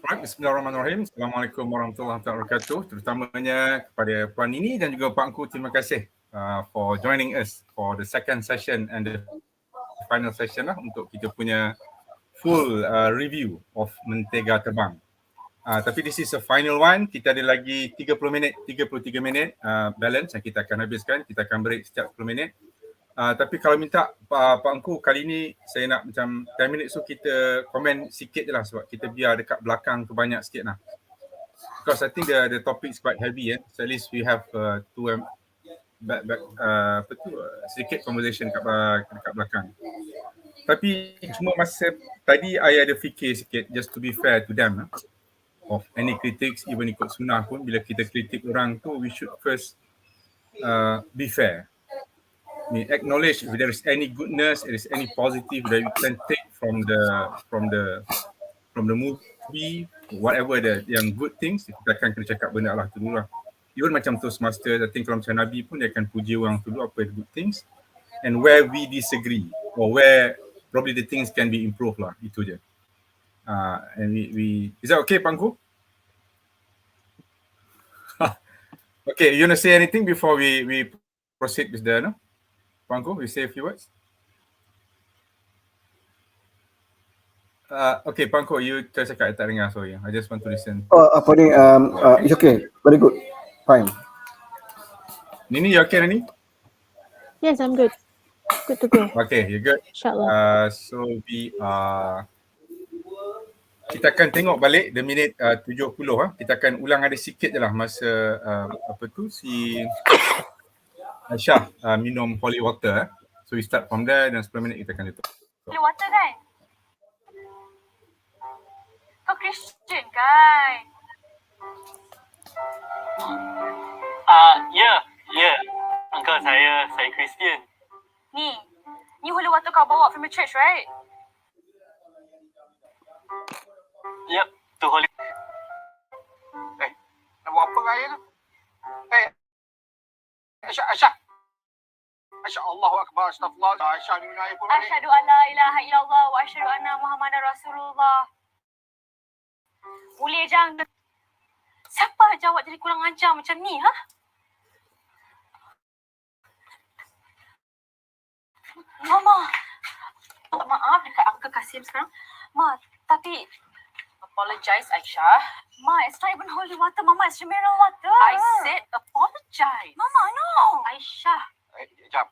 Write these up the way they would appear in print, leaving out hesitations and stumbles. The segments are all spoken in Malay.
Alright, bismillahirrahmanirrahim. Assalamualaikum warahmatullahi wabarakatuh. Terutamanya kepada Puan Nini dan juga Pak Engku, terima kasih for joining us for the second session and the final session lah untuk kita punya full review of Mentega Terbang. Tapi this is a final one. Kita ada lagi 33 minit balance yang kita akan habiskan. Kita akan break setiap 10 minit. Tapi kalau minta Pak Engku, kali ni saya nak macam 10 minit so kita komen sikit je lah sebab kita biar dekat belakang tu banyak sikit lah. Because I think the topic is quite heavy so at least we have sedikit conversation dekat belakang. Tapi cuma masa tadi I ada fikir sikit just to be fair to them of any critics, even ikut sunnah pun bila kita kritik orang tu we should first be fair. Acknowledge if there is any goodness, there is any positive that you can take from the movie, whatever yang good things, kita akan kena cakap benda Allah tu dulu lah. Even macam Toastmaster, I think kalau macam Nabi pun dia akan puji orang tu dulu apa the good things, and where we disagree or where probably the things can be improved lah, itu je. And we is that okay, Pak Engku? Okay, you want to say anything before we proceed with the Pak Engku, we say a few words. Okay, Pak Engku, you cakap, I tak dengar, sorry. I just want to listen. Apa ni? It's okay, very good, fine. Nini, you okay, Nini? Yes, I'm good. Good to go. Okay, you're good. InsyaAllah. So kita akan tengok balik the minit 70. Kita akan ulang ada sikit je lah masa si Aisyah minum holy water. So we start from there dan 10 minit kita akan tutup. Holy water kan? Kau Christian kan? Ya. Uncle, saya Christian. Ni holy water kau bawa from the church, right? Yep, tu holy. Nak buat apa raya tu? Aisyah, Allahu Akbar, astagfirullah. Aisyah ni minum air pun ni. Asyhadu an la ilaha illallah wa asyhadu anna Muhammadar Rasulullah. Boleh jangan. Siapa ajar awak jadi kurang ajar macam ni, ha? Mama. Maaf dekat Uncle Kasim sekarang. Ma, tapi apologize, Aisyah. Ma, it's not even holy water. Mama, it's mineral water. I said apologize. Mama, no. Aisyah. Jap.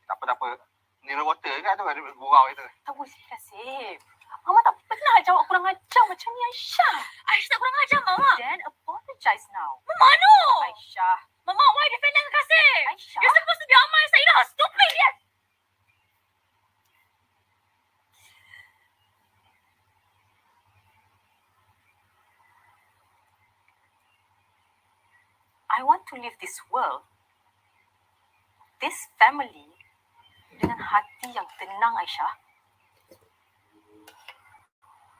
Tak apa. Mineral water kan tu ada gurau itu. Tak boleh Kasim. Mama tak pernah ajar awak kurang ajar macam ni, Aisyah. Aisyah tak kurang ajar, Mama. Then apologize now. Mama, no. Aisyah. Mama, why defend Uncle Kasim? Aisyah. You're supposed to be on my side. Stupid, yes. I want to leave this world, this family, dengan hati yang tenang, Aisyah.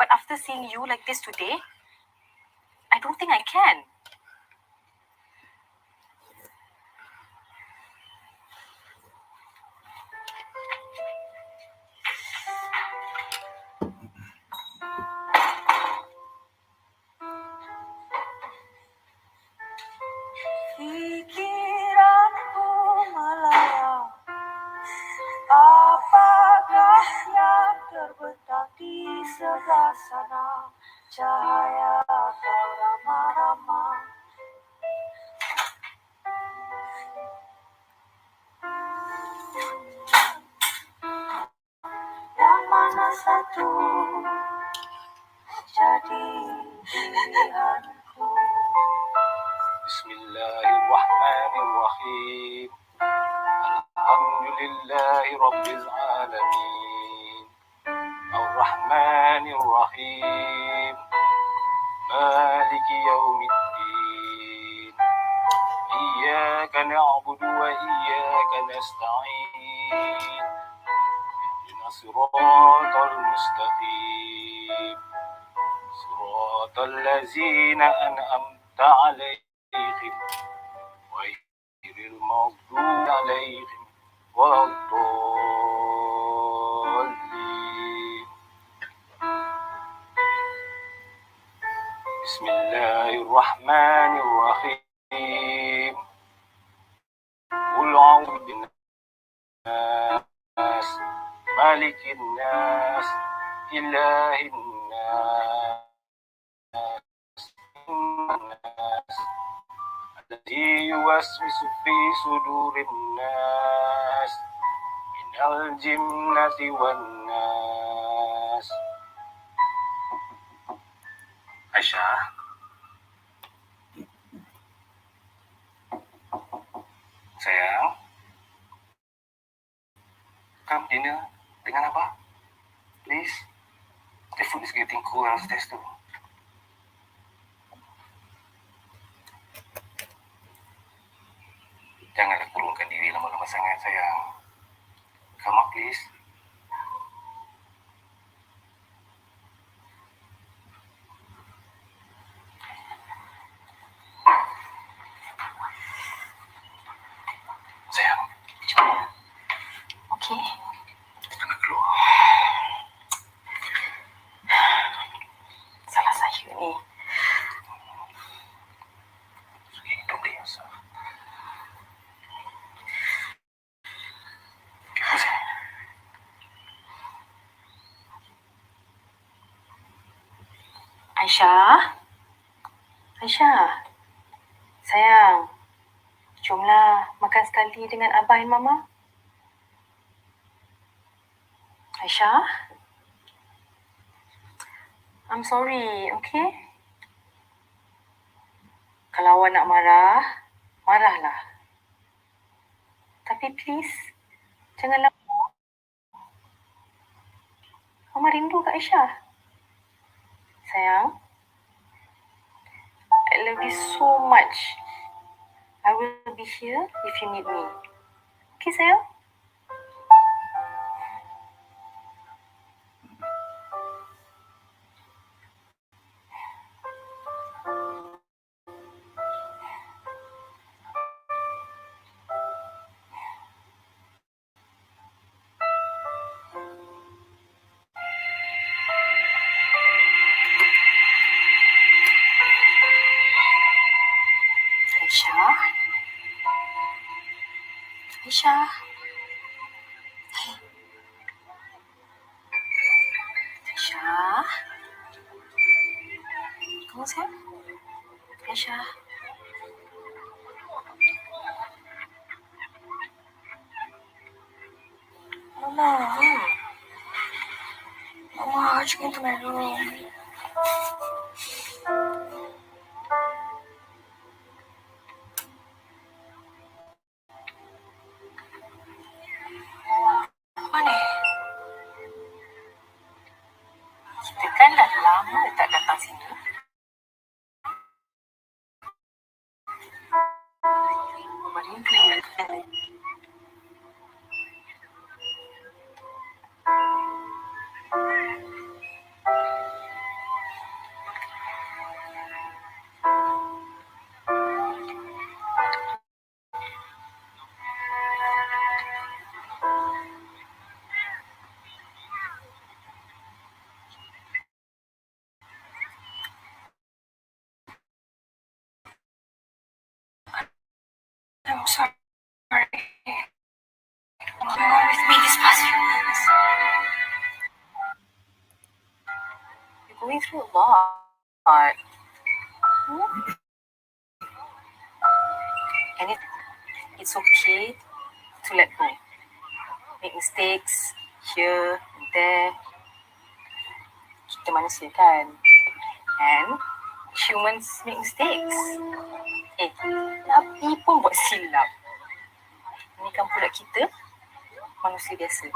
But after seeing you like this today, I don't think I can. Pikiranku melayang, apakah yang terbentang di sebelah sana? Cahaya kau ramah-ramah. Yang mana satu jadi pilihanku? Bismillahirrahmanirrahim. Alhamdulillahi Rabbil Alamin. Ar-Rahmanirrahim. Maliki Yawmiddin. Iyyaka na'budu wa iyyaka nasta'in. Ihdinas siratal mustaqim. Siratal ladzina an'amta 'alaihim. غير المغضوب عليهم ولا الضالين. بسم الله الرحمن الرحيم قل أعوذ بالناس مالك الناس إله الناس الناس الذي يوسوس في صدور الناس من الجنة والناس. Aisyah, sayang, come dinner dengan Abah, please. The food is getting cold downstairs too. Janganlah kurungkan diri lama-lama sangat, sayang. Come up, please. Sayang, Okey. jangan keluar. Salah saya ni. Don't be yourself. Aisyah. Aisyah. Sayang. Jomlah makan sekali dengan Abah dan Mama. Aisyah. I'm sorry, okay? Kalau awak nak marah, marahlah. Tapi please, janganlah. Mama rindu Kak Aisyah. Sayang, I love you so much. I will be here if you need me. Okay, sayang? Aisyah. Aisyah. Aisyah. Kamu sayang? Aisyah. Mama. Mama, just into my room. Mana? Kita kan dah lama tak datang sini. Mama rindu. I'm sorry. What's going on with me this past few months? You're going through a lot. And it's okay to let go. Make mistakes here and there. Kita manusia kan. And humans make mistakes. Nabi pun buat silap. Ini kan pula kita manusia biasa.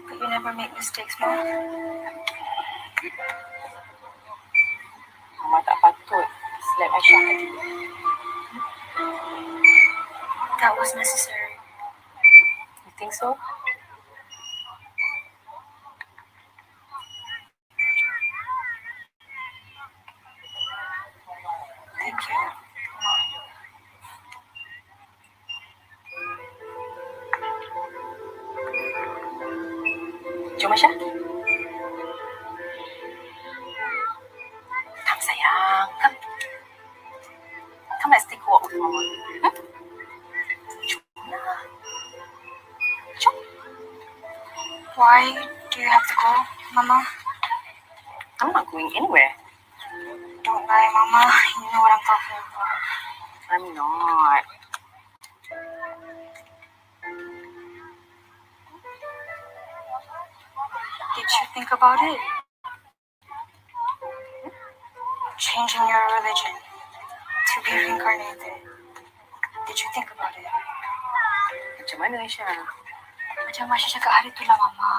But you never make mistakes, Mom. Mama tak patut slap Aisyah tadi. That was necessary. You think so? Thank you. Jom Aisyah. Why do you have to go, Mama? I'm not going anywhere. Don't lie, Mama. You know what I'm talking about. I'm not. Did you think about it? Changing your religion to be reincarnated. Did you think about it? Macam mana, Aisyah? Macam Aisyah cakap hari tu lah, Mama.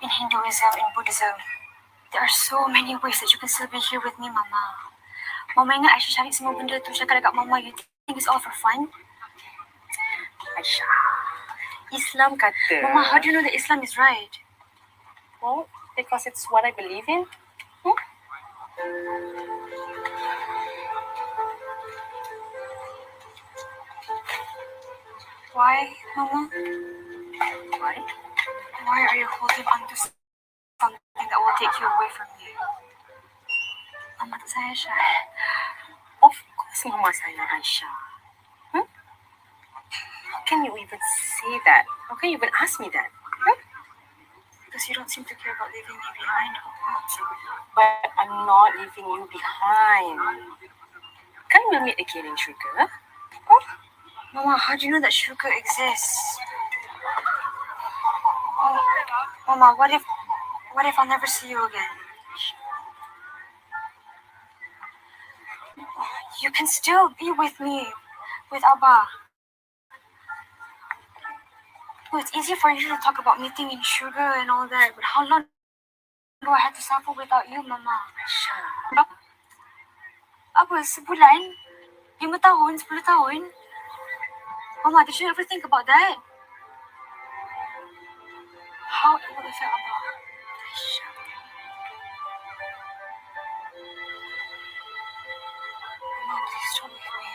In Hinduism, in Buddhism, there are so many ways that you can still be here with me, Mama. Mama ingat Aisyah cari semua benda tu cakap dekat Mama, you think it's all for fun? Aisyah, Islam kata... Mama, how do you know that Islam is right? Well, because it's what I believe in. Why, Mama? Why? Why are you holding on to something that will take you away from me? Mama tak sayang Aisyah. Of course, Mama sayang Aisyah. How can you even say that? How can you even ask me that? Because you don't seem to care about leaving me behind. But I'm not leaving you behind. Can we meet again in Sugar? Mama, how do you know that sugar exists? Oh, Mama, what if I'll never see you again? You can still be with me, with Abba. Well, it's easy for you to talk about meeting in sugar and all that, but how long do I have to suffer without you, Mama? Aisyah. Apa, sebulan? 5 tahun? 10 tahun? Mama, did you ever think about that? How it would affect Abba? Aisyah. Mama, please don't leave me.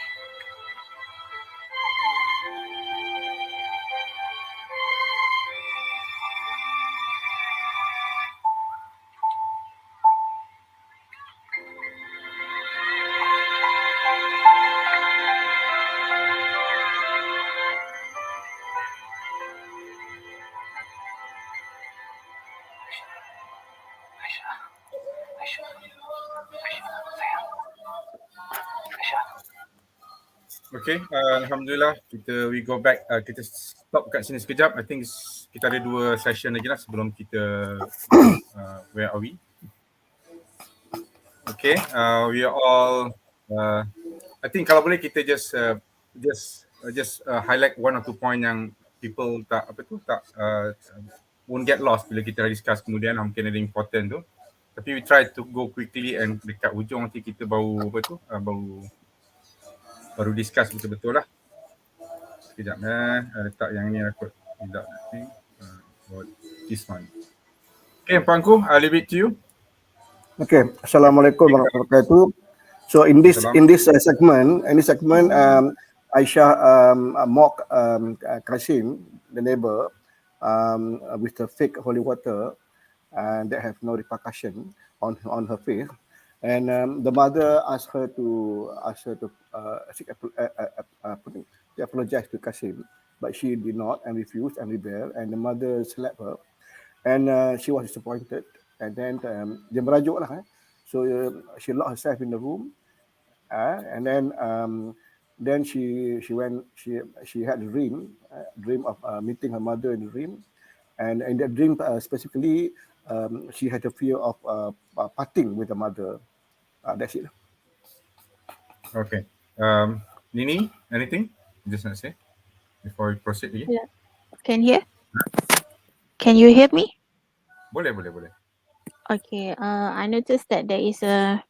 Aisyah. Aisyah. Aisyah. Sayang. Aisyah. Okay, Alhamdulillah we go back, kita stop kat sini sekejap. I think kita ada 2 session lagi lah sebelum kita where are we? Okay, we are all I think kalau boleh kita just highlight 1 or 2 point yang people tak won't get lost bila kita discuss kemudian, mungkin ada important tu. Tapi we try to go quickly and dekat hujung nanti kita baru baru discuss betul-betul lah. Sekejap letak yang ni aku tidak ni this one. Okay, Pak Engku, I'll leave it to you. Okay, Assalamualaikum warahmatullahi wabarakatuh. So in this segment, Aisyah mock Kasim, the neighbor, with the fake holy water, and that have no repercussion on her faith. And the mother asked her to apologize to Kasim, but she did not and refused and rebelled, and the mother slapped her, and she was disappointed. And then dia merajuk lah. So she locked herself in the room, and then she had a dream of meeting her mother in the dream, and in that dream specifically she had a fear of parting with the mother. That's it. Okay. Nini, anything? Just not say before we proceed again. Yeah. Can you hear me? Boleh. Okay. I noticed that there is a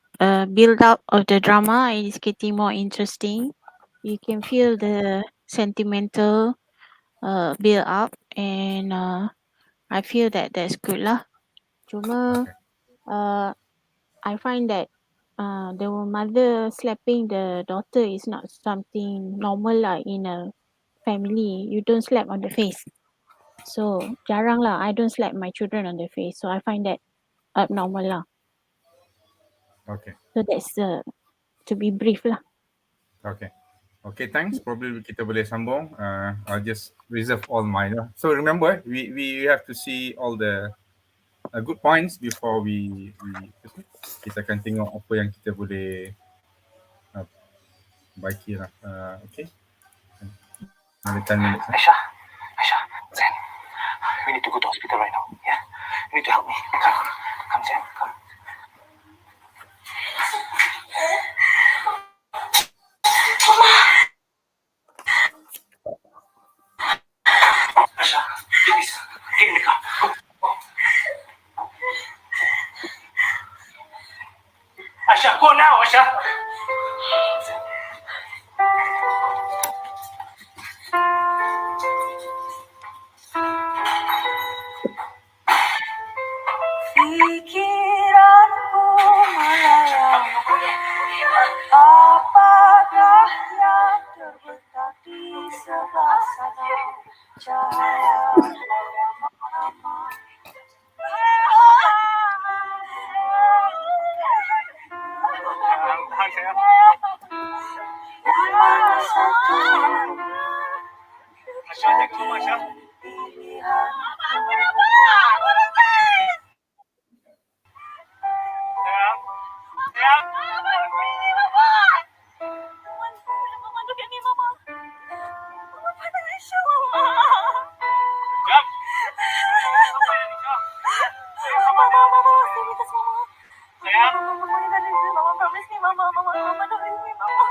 build up of the drama. It is getting more interesting. You can feel the sentimental build up, and I feel that that's good lah. Cuma I find that the mother slapping the daughter is not something normal lah in a family. You don't slap on the face. So jarang lah. I don't slap my children on the face. So I find that abnormal lah. Okay. So that's to be brief lah. Okay. Okay, thanks. Probably kita boleh sambung. I'll just reserve all mine. So remember, we have to see all the good points before kita akan tengok apa yang kita boleh baiki lah. Okay. Another 10 minutes. Aisyah, Zen, we need to go to hospital right now. Yeah, you need to help me. Come, Zen, come. Aisyah, please, get in the car. Go. Aisyah, go now, Aisyah. Pikiranku melayang, apakah yang terbetak di sebelah sana? Cahaya lama. Tahan, sayang. Mana satu Aisyah, jaga mama, Aisyah. pilihan. Sayang, sayang. Look at me, Mama. Mama, pada Aisyah, Mama. Jam. Apa yang Aisyah? Mama, stay with us, Mama. Sayang. Mama, don't leave me, Mama. Promise me, Mama. Mama, don't leave me, Mama.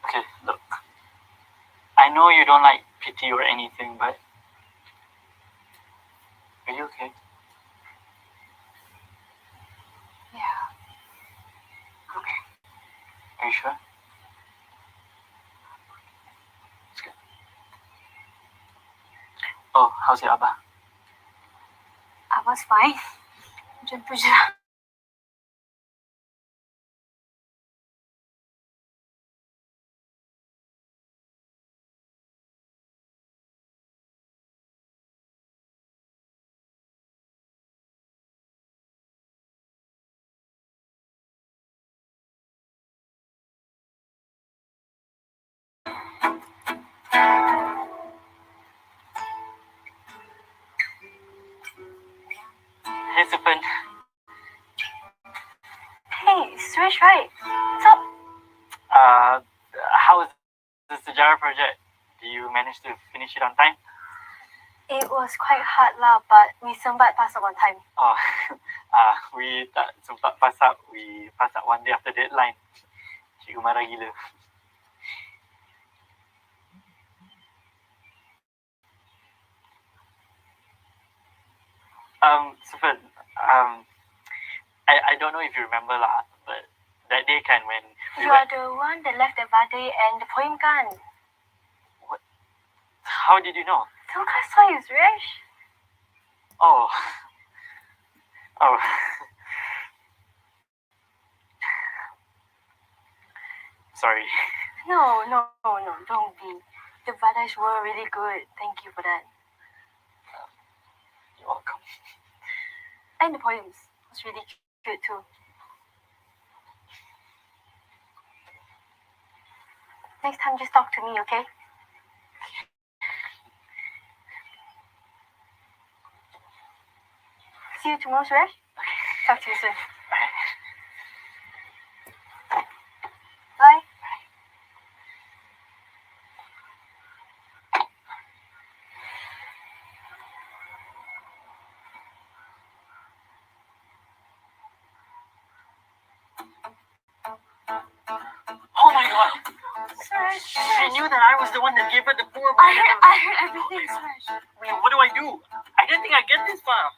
Okay, look. I know you don't like pity or anything, but are you okay? Yeah. Okay. Are you sure? It's good. Oh, how's your Abba? Abah's fine. Macam tu je. Hey, Supan. right? So, How is the sejarah project? Do you manage to finish it on time? it was quite hard lah, but we sempat pass up on time. Oh, we tak sempat pass up. We pass up one day after deadline. Cikgu marah gila. Sufan, I don't know if you remember lah, but that day kan when we You are the one that left the vade and the poem kan? How did you know? Don't I saw you, Suresh? Oh. Oh. Sorry. No, don't be. The vades were really good. Thank you for that. You're welcome. And the poems was really good too. Next time, just talk to me, okay? See you tomorrow, Suresh. Talk to you soon. Bye. Oh my god. Suresh. I knew that I was the one that gave her the poem. I heard everything, Suresh. Wait, what do? I didn't think I'd get this far.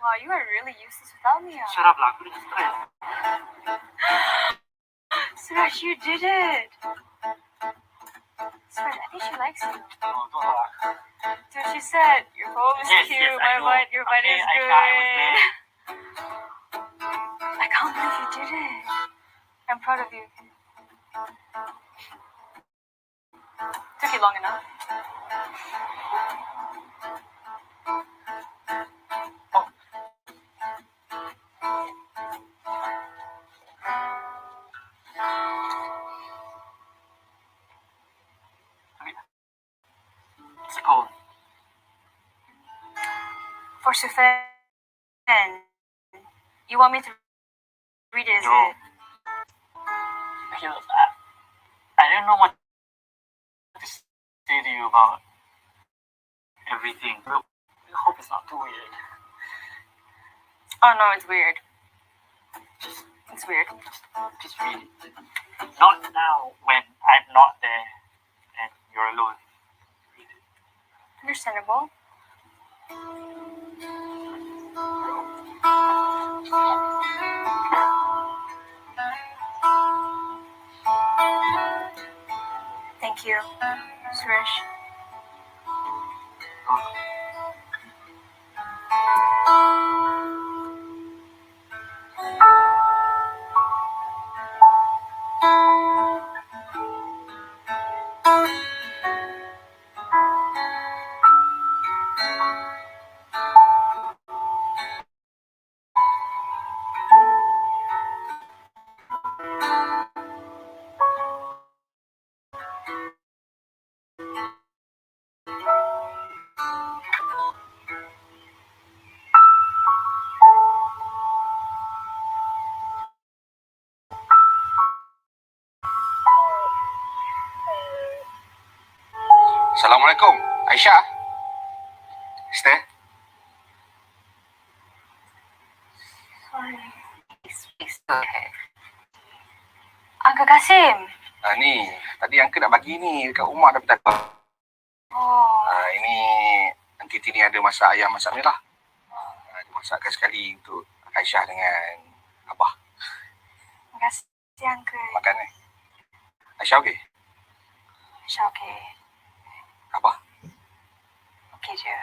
Wow, you are really useless without me. Shut up lah, aku dah stress. Suresh, you did it. Suresh, I think she likes you. Oh, don't lah. That's what she said. Your poem is Yes, cute. yes, I know. Your bite Okay, is Aisyah, good. I was there. I can't believe you did it. I'm proud of you. Took you long enough. It's cold. For Sufyan, you want me to read it, is No. it? I don't know what to say to you about everything. I hope it's not too weird. Oh no, it's weird. It's weird. Just read it. Not now when I'm not there and you're alone. Read it. Understandable. Thank you, Suresh. Assalamualaikum. Aisyah. Sister. Uncle Kasim. Ni, tadi Uncle nak bagi ni dekat rumah tapi tak apa. Oh, Ini Aunty Tini ada masak ayam masak merah. Dia masakkan sekali untuk Aisyah dengan Abah terima kasih, Uncle. makan ni. Aisyah okey? Aisyah okay. Abah? Okay je.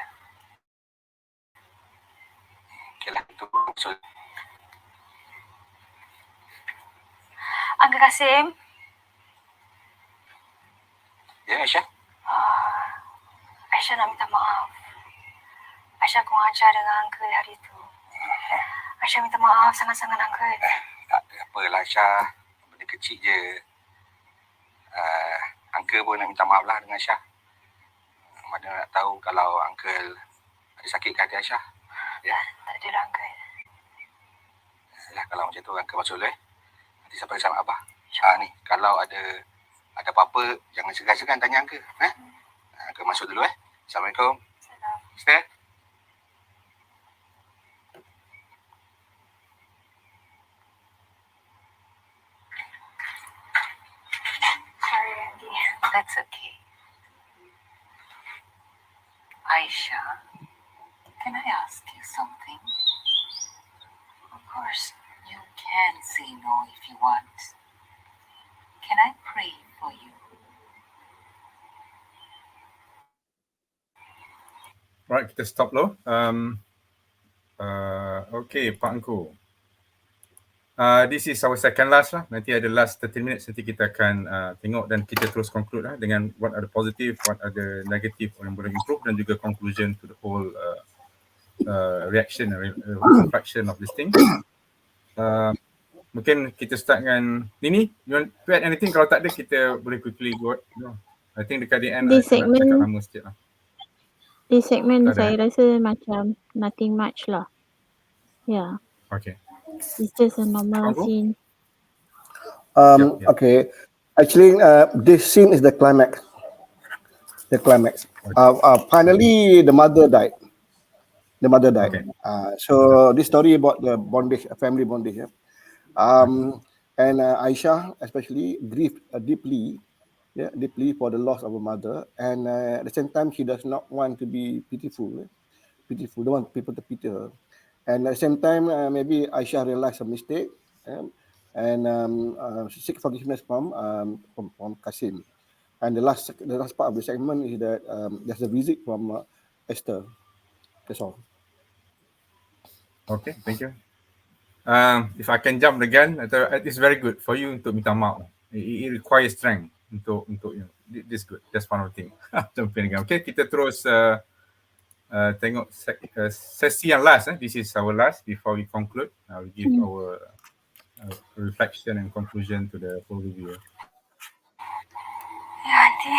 Okey lah, itu maksud. Uncle Kasim. Ya, Aisyah? Aisyah nak minta maaf. Aisyah kurang ajar dengan Uncle hari tu. Aisyah minta maaf sangat-sangat, Uncle. Tak ada apalah Aisyah. Benda kecil je. Uncle pun nak minta maaf lah dengan Aisyah. Mana nak tahu kalau Uncle ada sakit ke hati Aisyah. Ya. Tak ada lah, Uncle. Yalah, kalau macam tu Uncle masuk dulu Disampaikan sama Abah. Ni, kalau ada apa-apa, jangan segan-segan tanya Angka. Angka masuk dulu. Assalamualaikum. Stay. Sorry, Andy. That's okay. Aisyah, can I ask you something? Of course. You can say no if you want. Can I pray for you? Right, kita stop dulu. Okay, Pak Engku. This is our second last lah. Nanti ada last 30 minutes, nanti kita akan tengok dan kita terus conclude lah dengan what are the positive, what are the negative yang boleh improve dan juga conclusion to the whole reaction, reflection of this thing. Mungkin kita start dengan Nini. You want to add anything? Kalau tak ada, kita boleh quickly go. No. I think dekat the end, This nak cakap segment- lama sikit lah. This segment Tak ada, saya rasa macam nothing much lah. Yeah, Okay. it's just a normal Angku? scene. Yep. Okay. Actually, this scene is the climax. The climax. Finally, the mother died. Okay. So this story about the bondage, family bondage. And Aisyah especially grieved deeply for the loss of her mother. And at the same time, she does not want to be pitiful. Don't want people to pity her. And at the same time, maybe Aisyah realized her mistake and she seek forgiveness from Kasim. And the last part of the segment is that there's a visit from Esther. That's all. Okay, thank you. If I can jump the gun, it's very good for you untuk minta maaf. It requires strength untuk you know, this good. That's one of the thing. Jumping the gun. Okay, kita terus tengok sesi yang last. This is our last before we conclude. I will give our reflection and conclusion to the whole review. Ya, Aunty.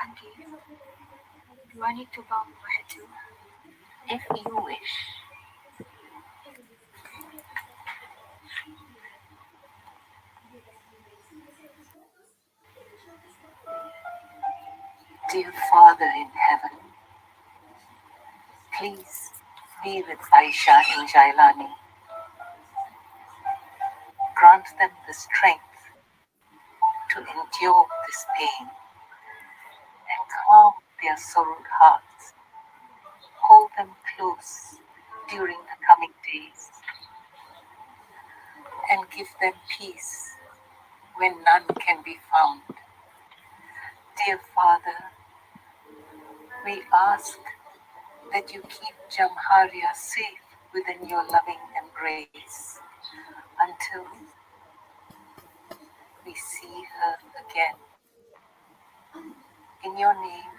Aunty, do I need to bow my head too? If you wish. Dear Father in heaven, please be with Aisyah and Jailani. Grant them the strength to endure this pain and calm their sorrowed hearts. Hold them close during the coming days and give them peace when none can be found. Dear Father, we ask that you keep Jamharia safe within your loving embrace until we see her again. In your name,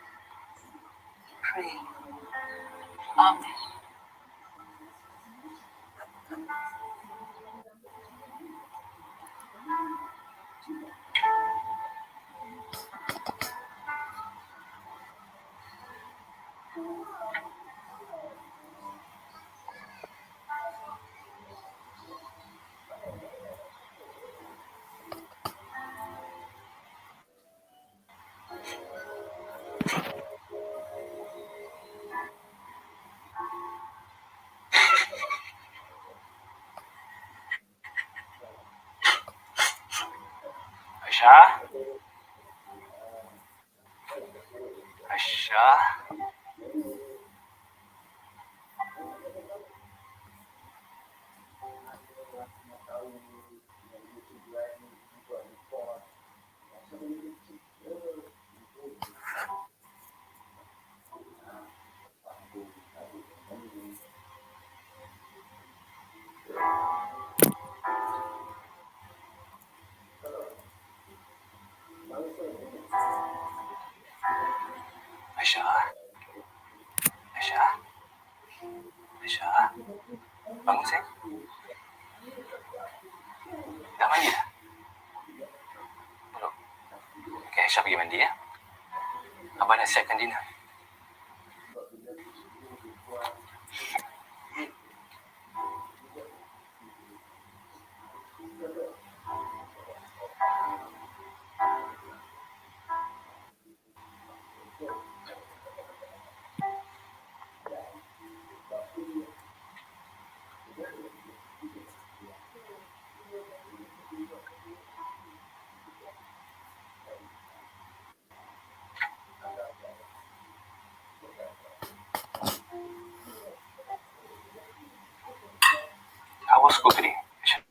we pray. Amen. Aisyah? Aisyah? Aisyah? Aisyah? Aisyah? Bangun, sayang. Dah mandi dah? Belum? Okay, Aisyah pergi mandi ya. Abah dah siapkan dinner. How was school today, Aisyah?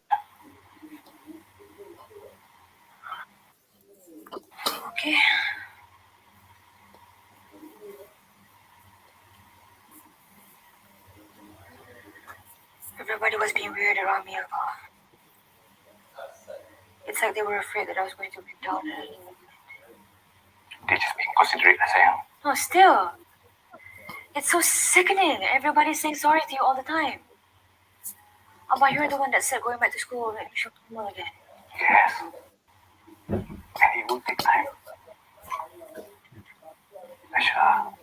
Okay. Everybody was being weird around me. It's like they were afraid that I was going to break down. They're just being considerate lah, sayang. No, still. It's so sickening. Everybody's saying sorry to you all the time. Abba, you're the one that said going back to school will make me feel normal again. Yes. And it will take time. Aisyah,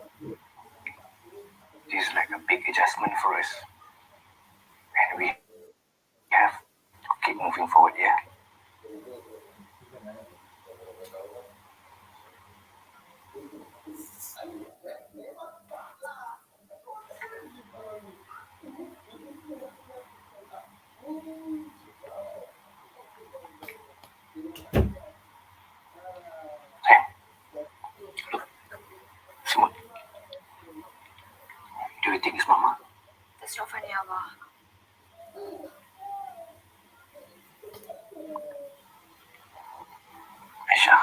this is like a big adjustment for us. And we have to keep moving forward, yeah? Sayang, look, semut. Do you think it's Mama? That's not funny, Abba. Aisyah,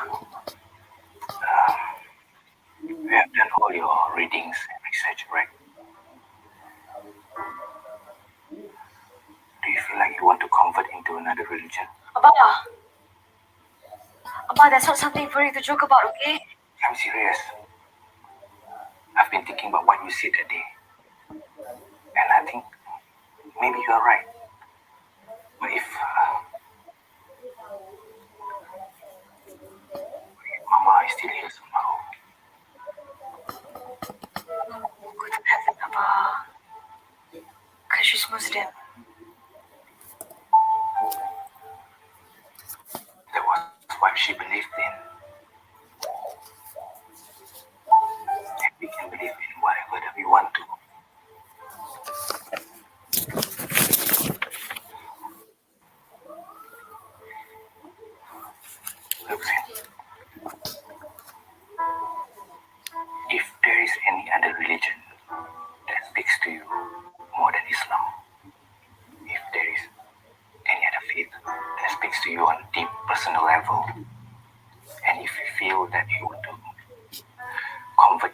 you have done all your readings and research, right? Do you feel like you want to convert into another religion? Abba! Abba, that's not something for you to joke about, okay? I'm serious. I've been thinking about what you said that day. And I think maybe you're right. But if Mama is still here somehow, Go to heaven, Abba. Because she's Muslim. that was what she believed in. And we can believe in whatever that we want to. Look, if there is any other religion that speaks to you more than Islam, if there is any other faith that speaks to you on a deep personal level, and if you feel that you want to convert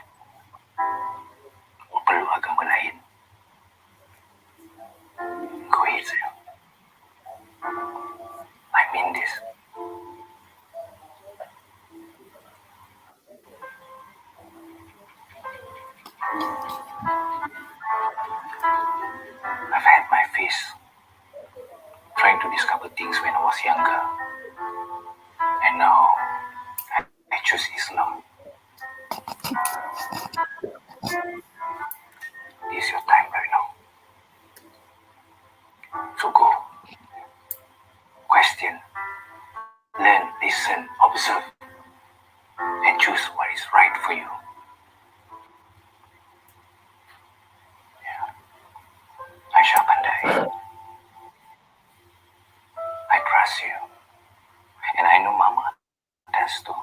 or peluk agama lain, go ahead, sayang. I mean this. I've had my face trying to discover things when I was younger, and now I choose Islam. This is your time right now. So go. Question. Learn, listen, observe, and choose what is right for you. Yeah. Aisyah pandai. I trust you. And I know Mama does too.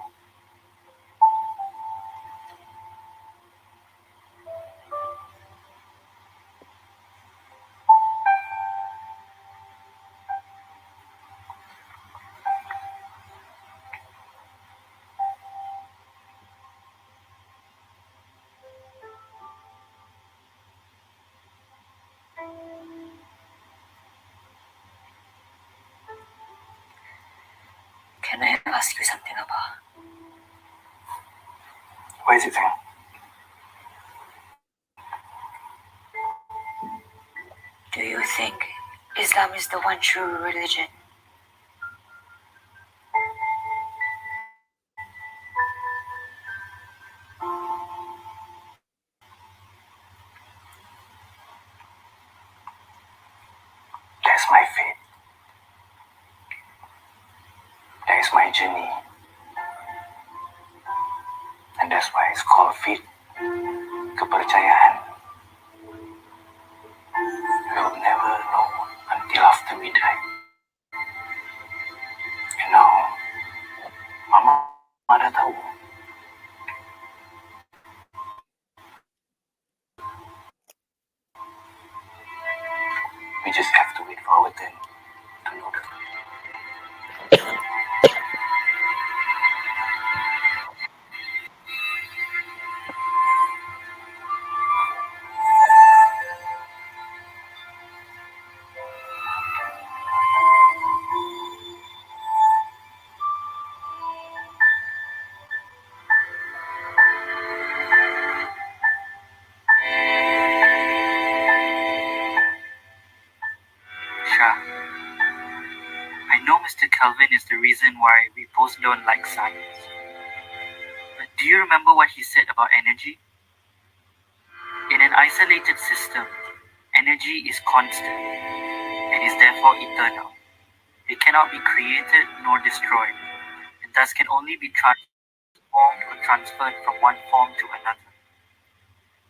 Can I ask you something, Abba? What is it, sayang? Do you think Islam is the one true religion? That's my journey. And that's why it's called faith. Kepercayaan. We'll never know until after we die. You know, Mama dah tahu. We just have to wait for our turn to know the truth. I know Mr. Kelvin is the reason why we both don't like science. But do you remember what he said about energy? In an isolated system, energy is constant and is therefore eternal. It cannot be created nor destroyed, and thus can only be transformed or transferred from one form to another.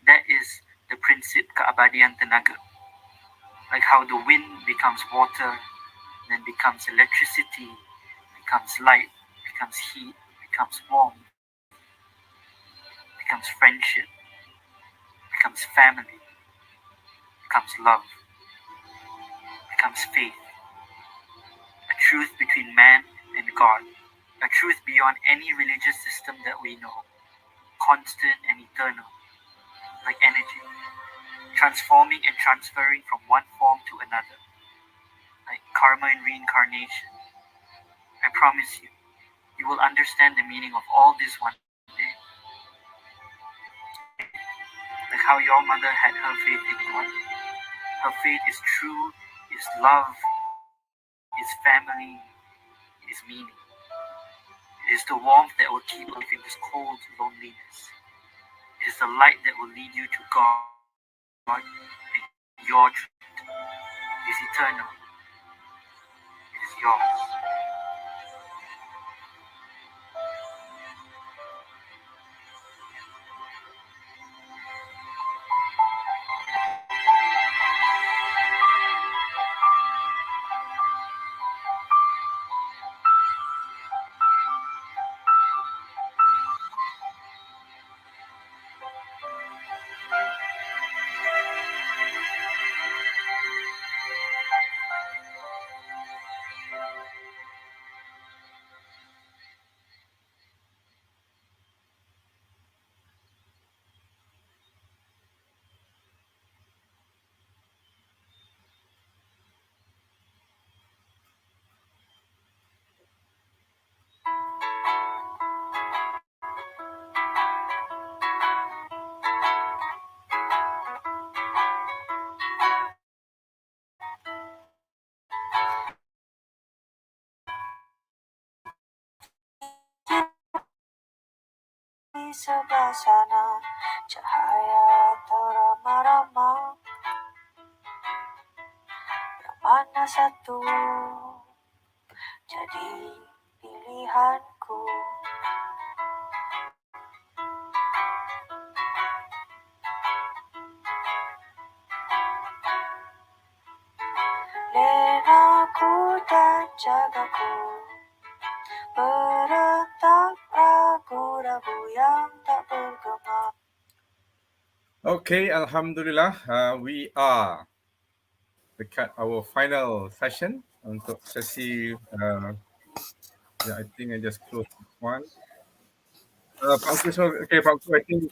That is the prinsip keabadian tenaga. Like how the wind becomes water, then becomes electricity, becomes light, becomes heat, becomes warmth, becomes friendship, becomes family, becomes love, becomes faith, a truth between man and God, a truth beyond any religious system that we know, constant and eternal, like energy, transforming and transferring from one form to another, like karma and reincarnation. I promise you, you will understand the meaning of all this one day. Like how your mother had her faith in God. Her faith is true, is love, is family, is meaning. It is the warmth that will keep life in this cold loneliness. It is the light that will lead you to God and your truth. It is eternal. It is yours. Di sebelah sana cahaya terama-rama. Yang mana satu jadi pilihanku? Lenaku dan jagaku, berentak ragu-ragu yang tak bergema. Okay, Alhamdulillah, we are dekat our final session untuk sesi. I think I just close this one. Pak Engku, okay, Pak Engku, I think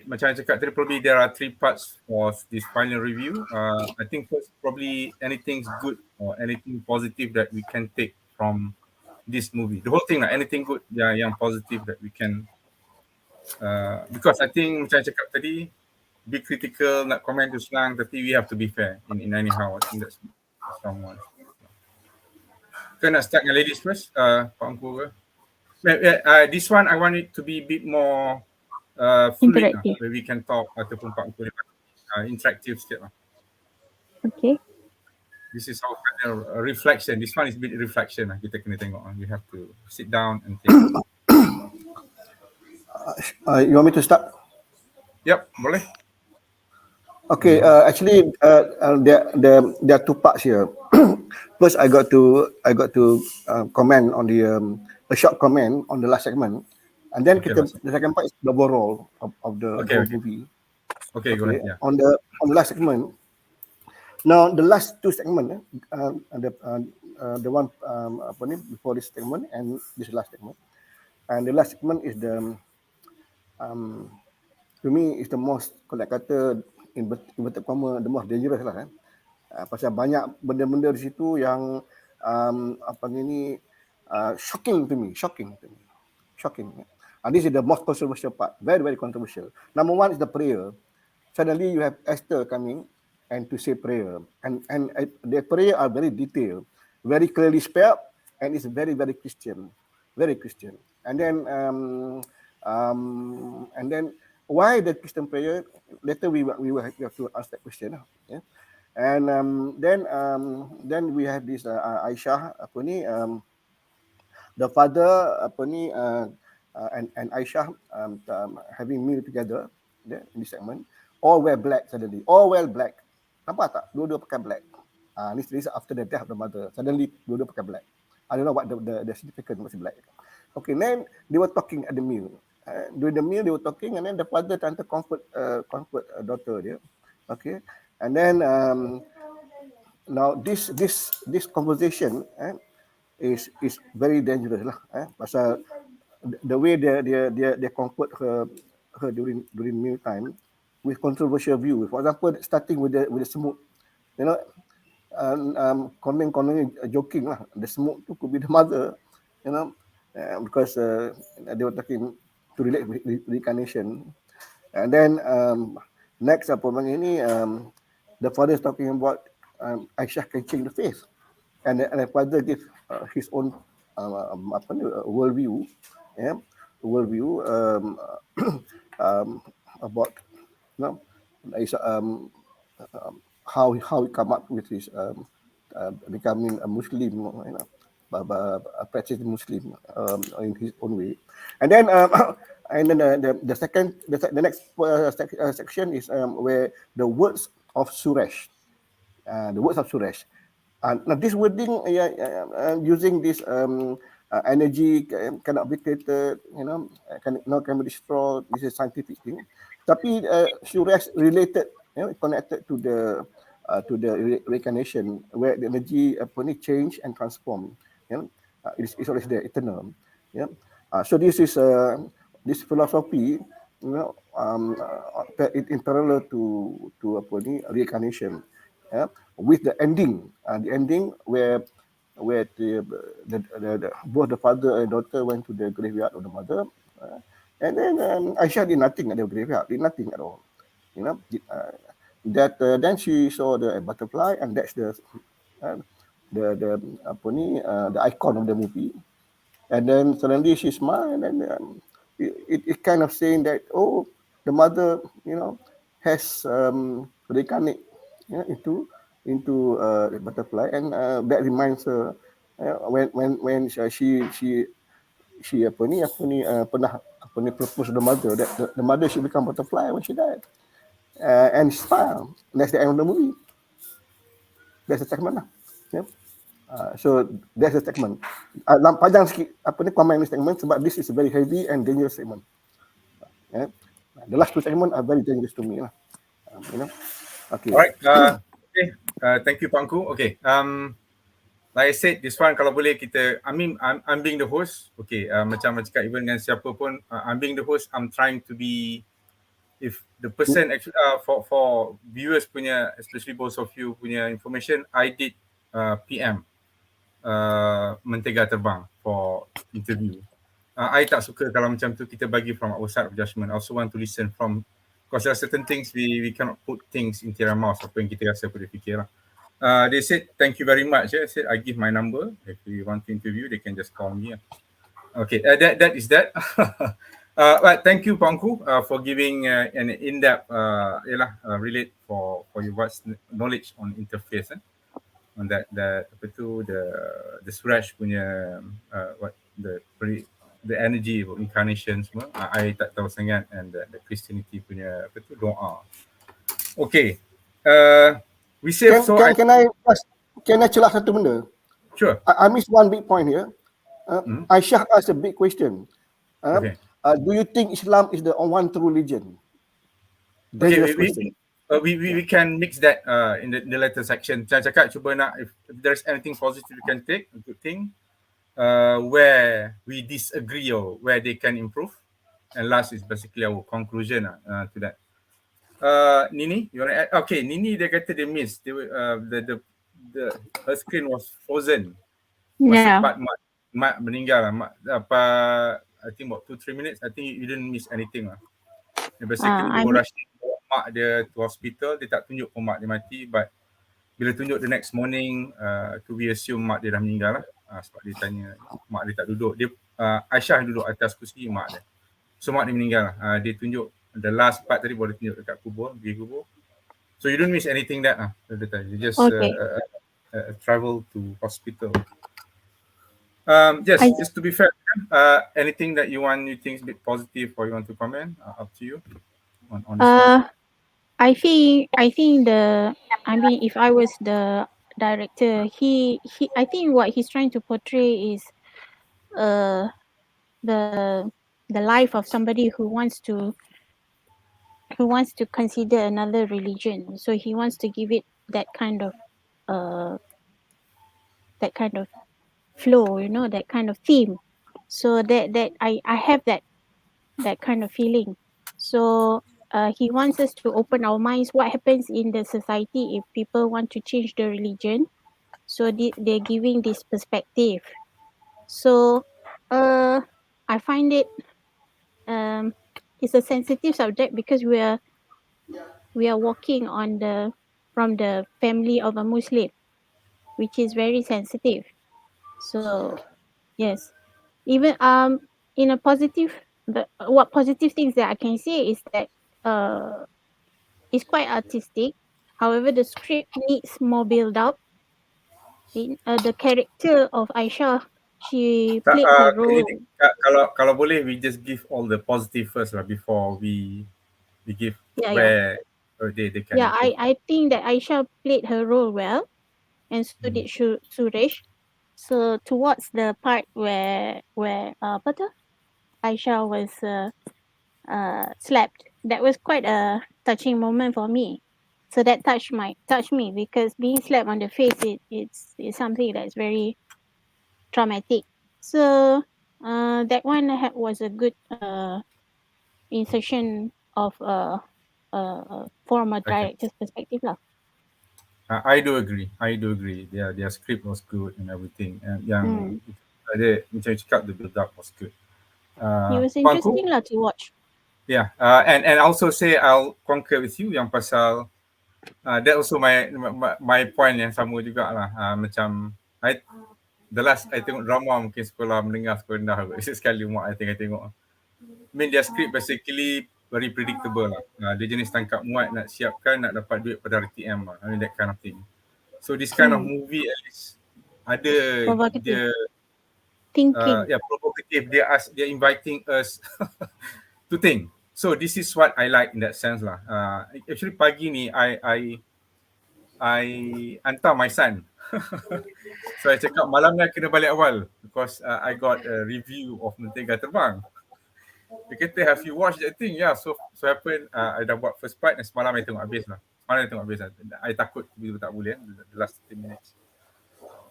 macam I cakap tadi, probably there are 3 parts for this final review. I think first, probably anything good or anything positive that we can take from this movie. The whole thing, anything good yang positive that we can, because I think macam I cakap tadi, be critical, nak komen tu senang, tapi we have to be fair in anyhow. I think that's strong one. Kita nak start dengan ladies first, Pak Engku ke? This one I want it to be a bit more fluid, where we can talk ataupun Pak Engku interactive sikit lah. Okay. This is our final reflection. This one is bit reflection lah. Kita kena tengok. You have to sit down and think. You want me to start? Yep, boleh. Okay, actually, there are two parts here. First, I got to comment on a short comment on the last segment, and then the second part is the overall of the whole movie. Okay, go ahead. Yeah. On the last segment. Now, the last two segment, the one before this segment and this last segment, and the last segment is to me is the most, kalau nak kata inverted comma, the most dangerous lah kan. Pasal banyak benda-benda di situ yang shocking to me. This is the most controversial part, very, very controversial. Number one is the prayer. Suddenly you have Esther coming and to say prayer, and the prayer are very detailed, very clearly spelled, and it's very, very Christian, very Christian. And then why the Christian prayer? Later we have to ask that question. Yeah. And then we have this Aisyah the father and Aisyah having meal together in this segment. All wear black suddenly. All wear black. Nampak tak? Dua-dua pakai black. This after the death of the mother. Suddenly dua-dua pakai black. I don't know what the significance was black. Okay, then they were talking at the meal. During the meal they were talking, and then the father trying to comfort daughter dia. Okay, and then now this conversation is very dangerous lah. Pasal the way they comfort her during meal time with controversial view. For example, starting with the semut, you know, comment joking lah. The semut tu could be the mother, you know, because they were talking to relate with reincarnation. And then next the father is talking about Aisyah can change the face, and the father gives his own worldview, about how he come up with his becoming a Muslim, you know, a practicing Muslim in his own way. And then the next section is where the words of Suresh. Now this wording using this energy cannot be created, you know, can be destroyed. This is scientific thing. Tapi Suresh related, you know, connected to the reincarnation, where the energy change and transform. You know, it's always there, eternal. Yeah. So this is this philosophy, you know, in parallel to reincarnation. Yeah, with the ending where the both the father and daughter went to the graveyard of the mother, and then Aisyah did nothing at the graveyard, did nothing at all. You know, then she saw the butterfly, and that's the icon of the movie. And then suddenly she smiled, and it kind of saying that, oh, the mother, you know, has reincarnated, you know, into the butterfly, and that reminds her when she pernah propose to the mother that the mother should become butterfly when she died, and smile. That's the end of the movie. That's the segment lah. Yeah. So that's the segment. Panjang sikit comment this segment sebab this is a very heavy and dangerous segment. Yeah. The last two segments are very dangerous to me lah. You know. Okay. Alright. Okay. Thank you, Pak Engku. Okay. Like I said, this one kalau boleh kita, I'm being the host. Okay. Macam cakap, even dengan siapa pun, I'm being the host. I'm trying to be, if the person actually for viewers punya, especially both of you punya information, I did PM Mentega Terbang for interview. I tak suka kalau macam tu kita bagi from our side of judgment. I also want to listen from, because there are certain things we cannot put things into their mouth, apa yang kita rasa pada fikir lah. They said thank you very much. I said I give my number. If you want to interview, they can just call me. Okay, that is that. But thank you, Pak Engku, for giving an in-depth relate for your vast knowledge on interfaith. on that apa tu, the Suraj punya what the energy of incarnation semua. I tak tahu sangat, and the Christianity punya apa tu doa. Okay. We save Can I celah satu benda? Sure. I missed one big point here. Aisyah asked a big question. Okay. Do you think Islam is the one true religion? Okay, we can mix that in the later section. Saya cakap cuba nak, if there's anything positive we can take, a good thing, where we disagree or where they can improve, and last is basically our conclusion to that. Nini, you want to add? Okay, Nini dia kata dia miss. Her screen was frozen. Yeah. Masa part mak meninggal lah. Apa, I think about 2-3 minutes. I think you didn't miss anything lah. Basically they were rushing mak dia to hospital. Dia tak tunjuk pun mak dia mati, but bila tunjuk the next morning, we assume mak dia dah meninggal lah. Sebab dia tanya, mak dia tak duduk. Dia Aisyah duduk atas kursi mak dia. So mak dia meninggal lah. Dia tunjuk the last part tadi baru tunjuk dekat kubur, pergi kubur. So you don't miss anything that you just travel to hospital. Just to be fair, anything that you think is a bit positive or you want to comment, up to you on this. I think if I was the director, I think what he's trying to portray is the life of somebody who wants to consider another religion. So he wants to give it that kind of flow, that kind of theme. So that I have that kind of feeling. So he wants us to open our minds. What happens in the society if people want to change the religion? So they're giving this perspective. So I find it it's a sensitive subject because we are walking from the family of a Muslim, which is very sensitive. So yes, even in a positive, what positive things that I can say is that it's quite artistic. However, the script needs more build up. The character of Aisyah, she played her role. Kalau boleh, we just give all the positive first lah before we give where they can. Yeah, I think that Aisyah played her role well, and so did Suresh. So towards the part where Aisyah was slapped, that was quite a touching moment for me. So that touched me because being slapped on the face, it's something that's very traumatic. So that one was a good insertion of from a director's perspective lah. I do agree. Their script was good and everything, and yang ada macam cakap, the build up was good. It was interesting lah to watch. Yeah, and also say I'll concur with you yang pasal that also my point yang sama jugalah. Macam the last I tengok drama mungkin sekolah menengah sekolah rendah sekali mak I tengok. I mean their script basically very predictable lah. Dia jenis tangkap muat, nak siapkan, nak dapat duit pada RTM lah. I mean that kind of thing. So this kind of movie at least ada dia thinking. Provocative. They're inviting us to think. So this is what I like in that sense lah. Actually pagi ni I hantar my son. So I cakap malam ni I kena balik awal because I got a review of Mentega Terbang. Dia kata, have you watched that thing? Yeah, so happen I dah buat first part dan semalam I tengok habis lah. I takut bila tak boleh the last 30 minutes.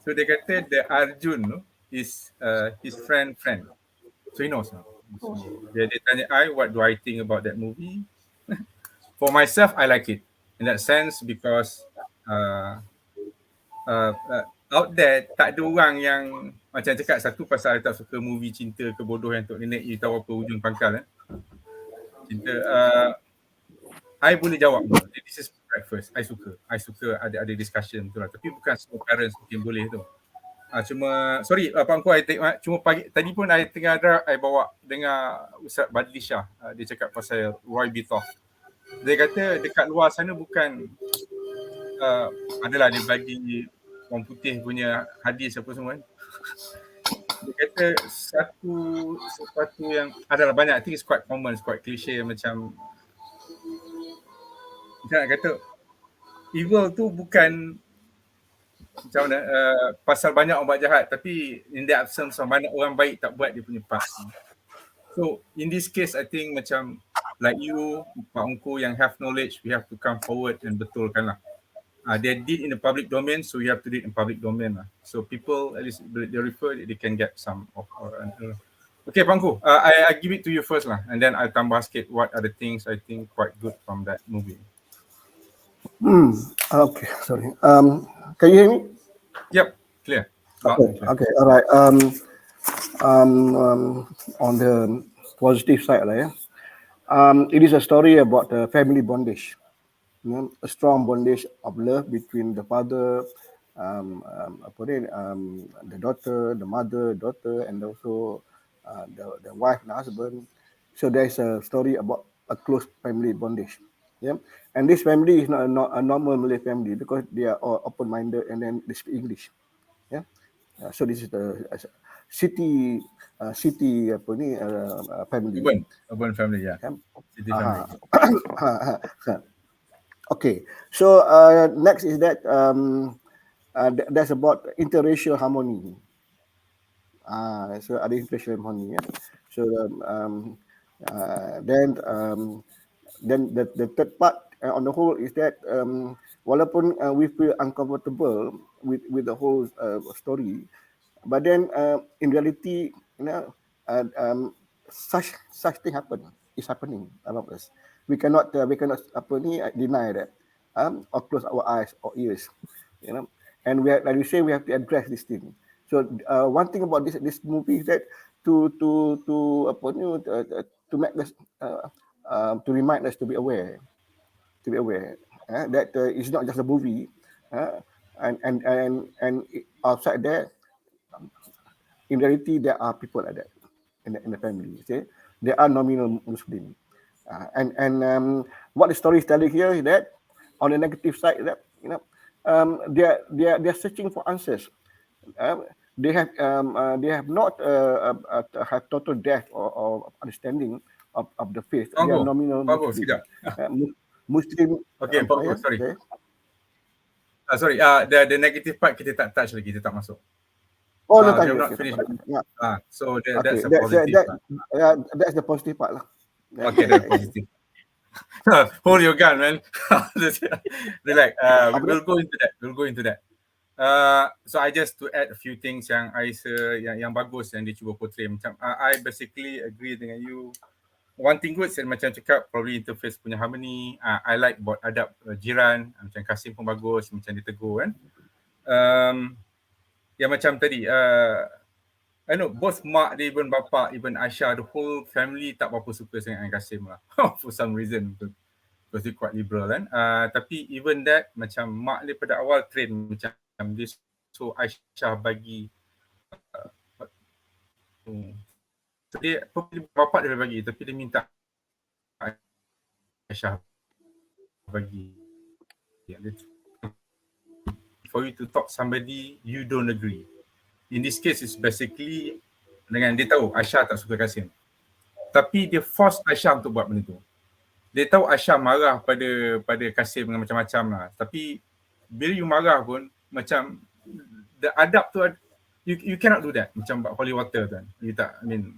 So dia kata the Arjun is his friend. So he knows now. So, dia tanya I, what do I think about that movie? For myself, I like it in that sense because out there tak ada orang yang macam cakap satu pasal I tak suka movie cinta ke bodoh yang Tok Nenek you tahu apa ujung pangkal cinta. I boleh jawab this is breakfast. I suka ada discussion tu lah, tapi bukan semua parents mungkin boleh tu. Cuma sorry Pak Engku, cuma pagi tadi pun I tengah drive, I bawa dengar Ustaz Badli Shah, dia cakap pasal Roy Bitoff. Dia kata dekat luar sana bukan adalah dia bagi orang putih punya hadis apa semua kan. Dia kata sesuatu yang adalah banyak, I think it's quite common, it's quite cliche, macam nak kata evil tu bukan macam mana pasal banyak orang buat jahat, tapi in the absence of banyak orang baik tak buat dia punya part. So in this case I think macam like you, Pak Engku yang have knowledge, we have to come forward and betulkan lah. They did in the public domain, so we have to do it in public domain lah. So people at least they refer, they can get some of. Okay, Pak Engku, I give it to you first lah, and then I'll tambah sikit what are the things I think quite good from that movie. Okay, sorry. Can you hear me? Yep, clear. Okay, all right. On the positive side lah, it is a story about family bondage. A strong bondage of love between the father, the daughter, the mother, daughter, and also the wife and the husband. So there's a story about a close family bondage. Yeah, and this family is not a normal Malay family because they are all open-minded and then they speak English. Yeah, so this is the city family. Urban family, yeah. City family. Okay, so next is that that's about interracial harmony. So ada interracial harmony. Yeah? So then the third part on the whole is that walaupun we feel uncomfortable with the whole story, but then in reality, such thing is happening around us. We cannot deny that or close our eyes or ears, and we have, like you say, we have to address this thing. So one thing about this movie is that to make us to remind us to be aware that it's not just a movie, and outside there, in reality, there are people like that in the family. See? They are nominal Muslim, and what the story is telling here is that on the negative side, that they are searching for answers. They have not have total depth or understanding of the faith. They are nominal Muslim. Okay, sorry. Okay. Sorry, the negative part kita tak touch lagi, kita tak masuk. Oh, no, they have not finished. So that's a positive part. That's the positive part lah. Okay, that's positive. Hold your gun, man. Relax. We'll go into that. So I just to add a few things yang Aisyah yang bagus yang dia cuba portray. Macam I basically agree dengan you. One thing good saya macam cakap probably interfaith punya harmony. I like buat adab jiran, macam Kasim pun bagus, macam dia tegur kan. Yang macam tadi I know both mak dia, even bapa, even Aisyah, the whole family tak berapa suka sangat dengan Kasim lah. For some reason, because dia quite liberal kan. Tapi even that, macam mak dia pada awal train macam dia, so Aisyah bagi so dia bapa dia bagi, tapi dia minta Aisyah bagi. For you to talk somebody you don't agree. In this case is basically dengan dia tahu Aisyah tak suka Kasim, tapi dia force Aisyah untuk buat benda tu. Dia tahu Aisyah marah pada Kasim dengan macam-macam lah, tapi bila you marah pun macam the adab tu you cannot do that, macam holy water kan. You tak, I mean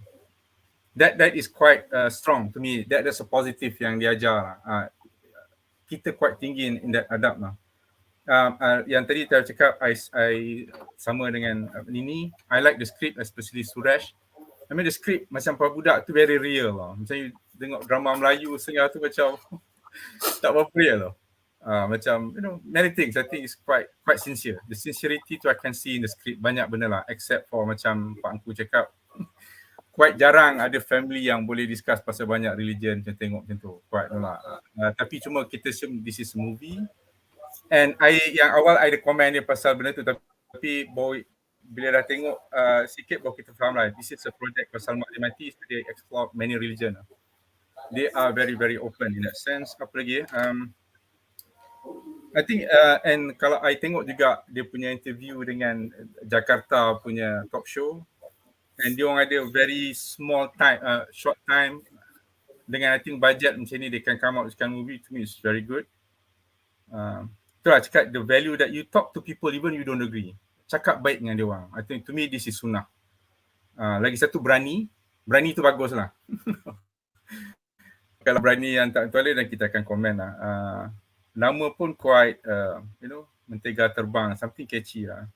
that is quite strong to me. That's a positive yang diajar lah. Kita quite tinggi in that adab lah. Yang tadi saya cakap, I sama dengan Nini. I like the script, especially Suresh. I mean the script macam budak tu very real lah. Macam you tengok drama Melayu setengah tu macam tak berapa real lah. Macam many things I think is quite sincere. The sincerity tu I can see in the script. Banyak benda lah, except for macam Pak Engku cakap, quite jarang ada family yang boleh discuss pasal banyak religion, macam tengok macam tu. Quite lah. Tapi cuma kita assume this is a movie. And yang awal I ada komen dia pasal benda tu, tapi bila dah tengok sikit baru kita faham lah, this is a project pasal mak dia mati, so they explore many religion. They are very very open in that sense. Apa lagi I think and kalau I tengok juga dia punya interview dengan Jakarta punya talk show, and dia orang ada very small time, short time, dengan I think budget macam ni, they can come out with kind of movie. To me it's very good. Itulah cakap the value that you talk to people even you don't agree. Cakap baik dengan dia orang. I think to me this is sunnah. Lagi satu berani tu bagus lah. Kalau berani yang tak tulis dan kita akan komen lah. Nama pun quite, Mentega Terbang, something catchy lah.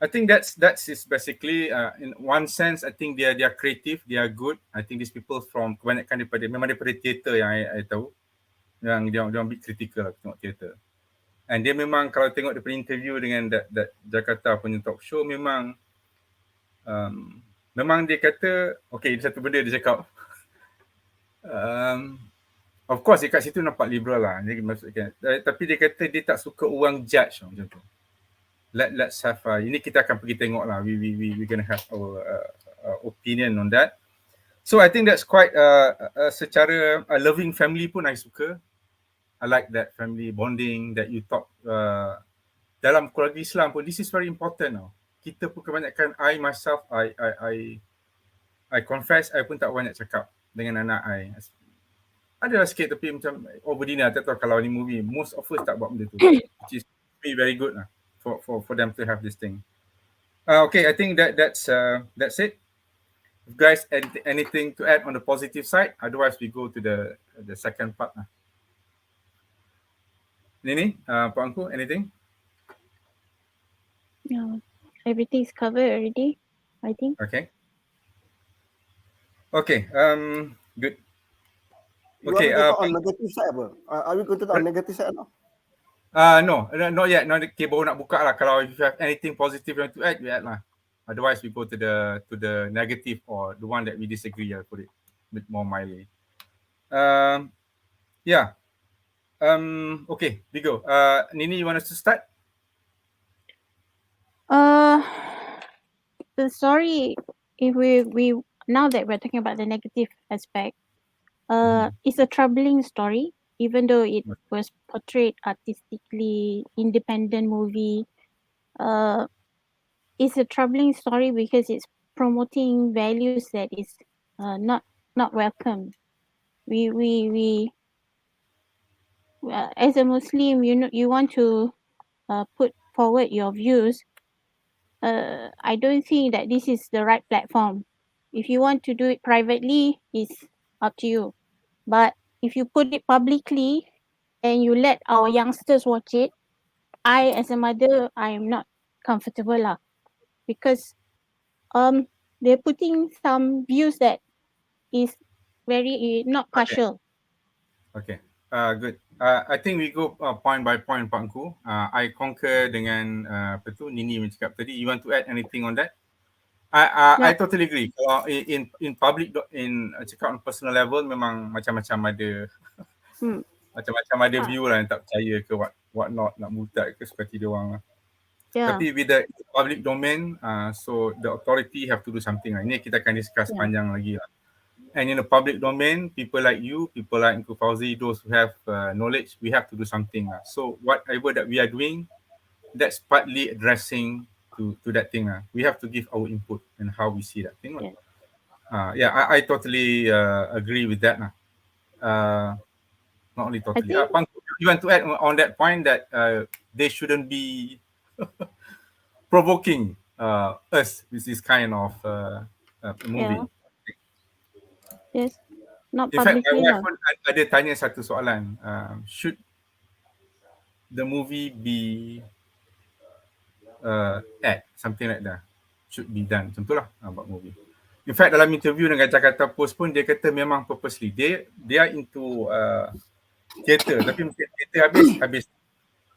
I think that's is basically in one sense. I think they are creative, they are good. I think these people from kebanyakan daripada teater yang I tahu, yang dia a bit critical lah tengok teater. And dia memang kalau tengok daripada interview dengan that Jakarta punya talk show, memang dia kata, okay, satu benda dia cakap. Of course dekat situ nampak liberal lah, dia maksudkan, tapi dia kata dia tak suka orang judge macam tu. Let's have ini kita akan pergi tengok lah, we gonna have our opinion on that. So I think that's quite secara loving family pun I suka. I like that family bonding that you talk dalam keluarga Islam pun. This is very important now. Kita pun kebanyakan, I myself, I confess, I pun tak banyak cakap dengan anak I. Adalah sikit tapi macam berdina, tak tahu kalau ni movie, most of us tak buat benda tu, which is very good lah for them to have this thing. Okay, I think that's it. If guys anything to add on the positive side, otherwise we go to the second part lah. Nini, Pak Engku, anything? No, everything's covered already, I think. Okay, good. Okay, on negative side apa? Are we going to talk on negative side now? No, not yet. Okay, baru nak buka lah. Kalau if you have anything positive you want to add, you add lah. Otherwise, we go to the negative or the one that we disagree. I'll put it a bit more mildly. Yeah. Okay, we go. Nini, you want us to start? The story, if we now that we're talking about the negative aspect, it's a troubling story, even though it was portrayed artistically, independent movie. It's a troubling story because it's promoting values that is not welcome. We as a Muslim, you want to put forward your views. I don't think that this is the right platform. If you want to do it privately, it's up to you. But if you put it publicly and you let our youngsters watch it, I as a mother, I am not comfortable lah, because they're putting some views that is very not partial. Okay. Good. I think we go point by point, Pak Engku. I concur dengan apa tu Nini cakap tadi. You want to add anything on that? I totally agree. Kalau in public, cakap on personal level, memang macam-macam ada macam-macam ada view lah yang tak percaya ke what not, nak murtad ke seperti dia orang lah. Tapi with the public domain, so the authority have to do something lah. Ini kita akan discuss panjang lagi lah. And in the public domain, people like you, people like Engku Fauzi, those who have knowledge, we have to do something lah. So whatever that we are doing, that's partly addressing to that thing. We have to give our input and how we see that thing. I totally agree with that. Not only totally. You want to add on that point that they shouldn't be provoking us with this kind of movie. Yes, not in fact, publicly. my wife ada tanya satu soalan. Should the movie be something like that? Should be done. Macam itulah about movie. In fact, dalam interview dengan Jakarta Post pun dia kata memang purposely. They are into theater. Tapi mungkin theater habis.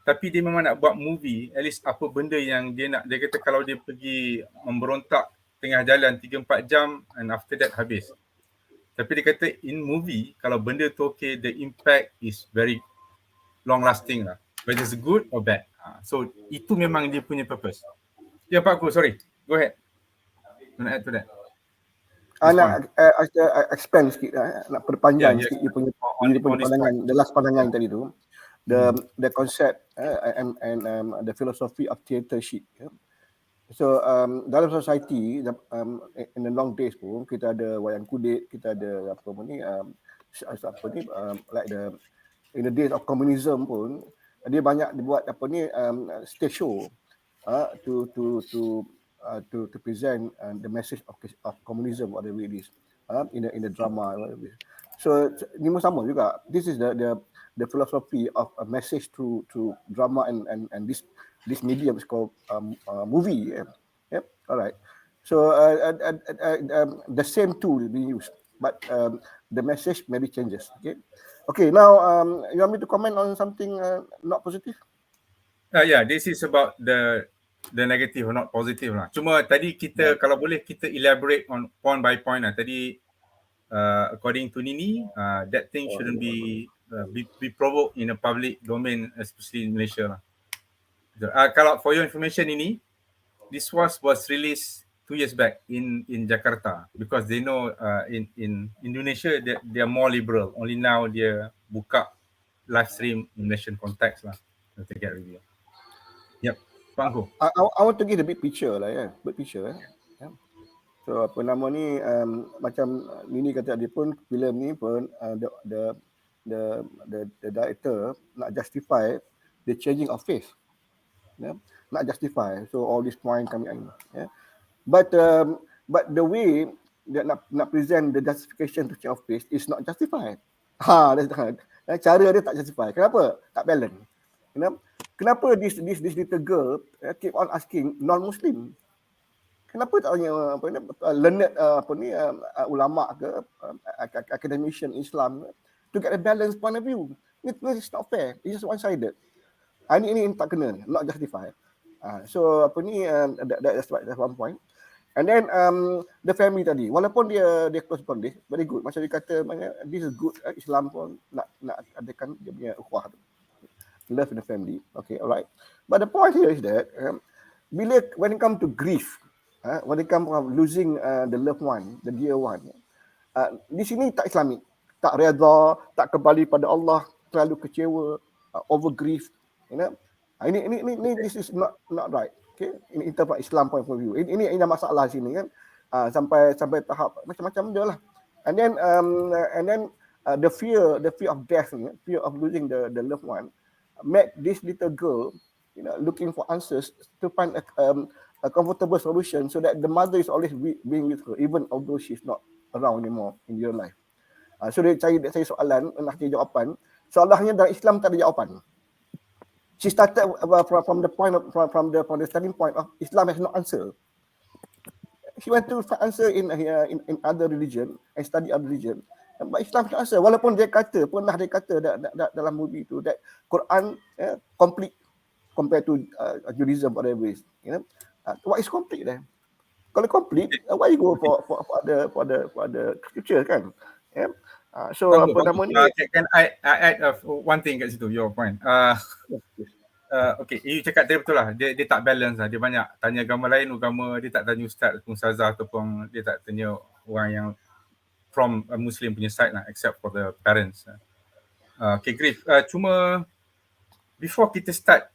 Tapi dia memang nak buat movie. At least apa benda yang dia nak. Dia kata kalau dia pergi memberontak tengah jalan 3-4 jam and after that habis. Tapi dia kata in movie, kalau benda tu okay, the impact is very long lasting lah. Whether it's good or bad. So itu memang dia punya purpose. Ya Pak Engku, sorry. Go ahead. Nak add to that. Nak expand sikit, nak perpanjang sikit dia punya pandangan, the last pandangan tadi tu. the concept and the philosophy of theatre sheet. So dalam society in the long days pun kita ada wayang kulit, kita ada like in the days of communism pun dia banyak dibuat stage show to present the message of communism, whatever it is, in the drama, whatever it is. So ni pun sama juga. This is the philosophy of a message through drama and this medium is called movie. Yep. All right. So the same tool being used, but the message maybe changes. Okay. Now you want me to comment on something not positive? Yeah, this is about the negative or not positive lah. Cuma tadi kita kalau boleh kita elaborate on point by point lah. Tadi according to Nini, that thing shouldn't be provoked in a public domain, especially in Malaysia lah. Kalau for your information, Nini, this was released 2 years back in Jakarta because they know in Indonesia they are more liberal. Only now dia buka live stream in Malaysian context lah to get review. Yep, Pak Engku. I want to give the big picture lah, big picture. Yeah. So apa nama ni macam Nini kata dia pun filem ni pun the director nak justify the changing of face. Nak justify. So all this point coming in. But the way that nak present the justification to change of face is not justified. Cara dia tak justify. Kenapa? Tak balance. Kenapa this little girl keep on asking non-Muslim? Kenapa tak tanya learned ulama ke academician Islam to get a balanced point of view? It's not fair. It's just one-sided. Ini tak kena, not justified. So that's one point. And then the family tadi, walaupun dia close upon this, very good. Macam dia kata, this is good. Islam pun nak adakan dia punya ukhuwah tu. Love in the family. Okay, alright. But the point here is that when it comes to grief, when it comes to losing the loved one, the dear one, di sini tak Islamik, tak redha, tak kembali pada Allah, terlalu kecewa, over grief. Ini this is not right. Okay, in terms of Islam point of view. Ini masalah sini kan. Sampai tahap macam-macam dia lah. And then the fear of death, fear of losing the loved one, make this little girl, looking for answers to find a comfortable solution so that the mother is always being with her, even although she's not around anymore in your life. So dia cari soalan, nak cari jawapan. Soalannya dalam Islam tak ada jawapan. She started from the starting point of Islam has no answer. She went to find answer in other religion and study other religion. But Islam tak answer. Walaupun dia kata dalam movie tu that Quran complete compared to Judaism, whatever it is. What is complete then? Kalau complete, why you go for the scripture kan? So apa nama ni? Can I add one thing kat situ, your point. Okay, you cakap dia betul lah. Dia tak balance lah. Dia banyak tanya agama lain, agama dia tak tanya ustaz ataupun ustazah ataupun dia tak tanya orang yang from a Muslim punya side lah, except for the parents. Okay, Griff. Cuma before kita start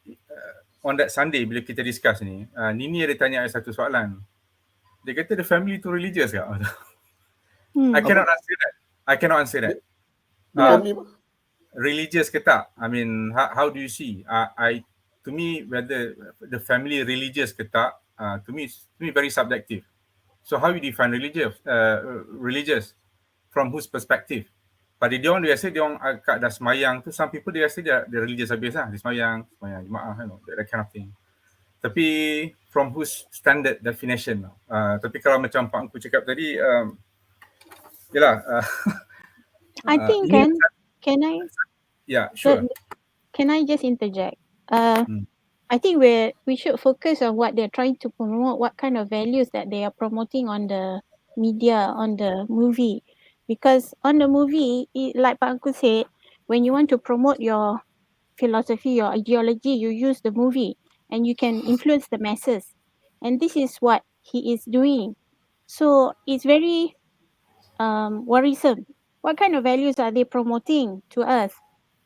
on that Sunday bila kita discuss ni, Nini ada tanya satu soalan. Dia kata the family tu religious ke? I cannot answer that. Religious ke tak? I mean, how do you see? To me, whether the family religious ke tak, to me very subjective. So how you define religious? From whose perspective? Pada dia orang rasa dia orang kat dah semayang tu, some people dia rasa dia religious habis lah. Dia semayang jemaah, that kind of thing. Tapi from whose standard definition? Tapi kalau macam Pak Engku cakap tadi, yalah. I think can I? Yeah, sure. Can I just interject? I think we should focus on what they're trying to promote, what kind of values that they are promoting on the media, on the movie. Because on the movie, like Pak Engku said, when you want to promote your philosophy, your ideology, you use the movie and you can influence the masses. And this is what he is doing. So it's very worrisome. What kind of values are they promoting to us?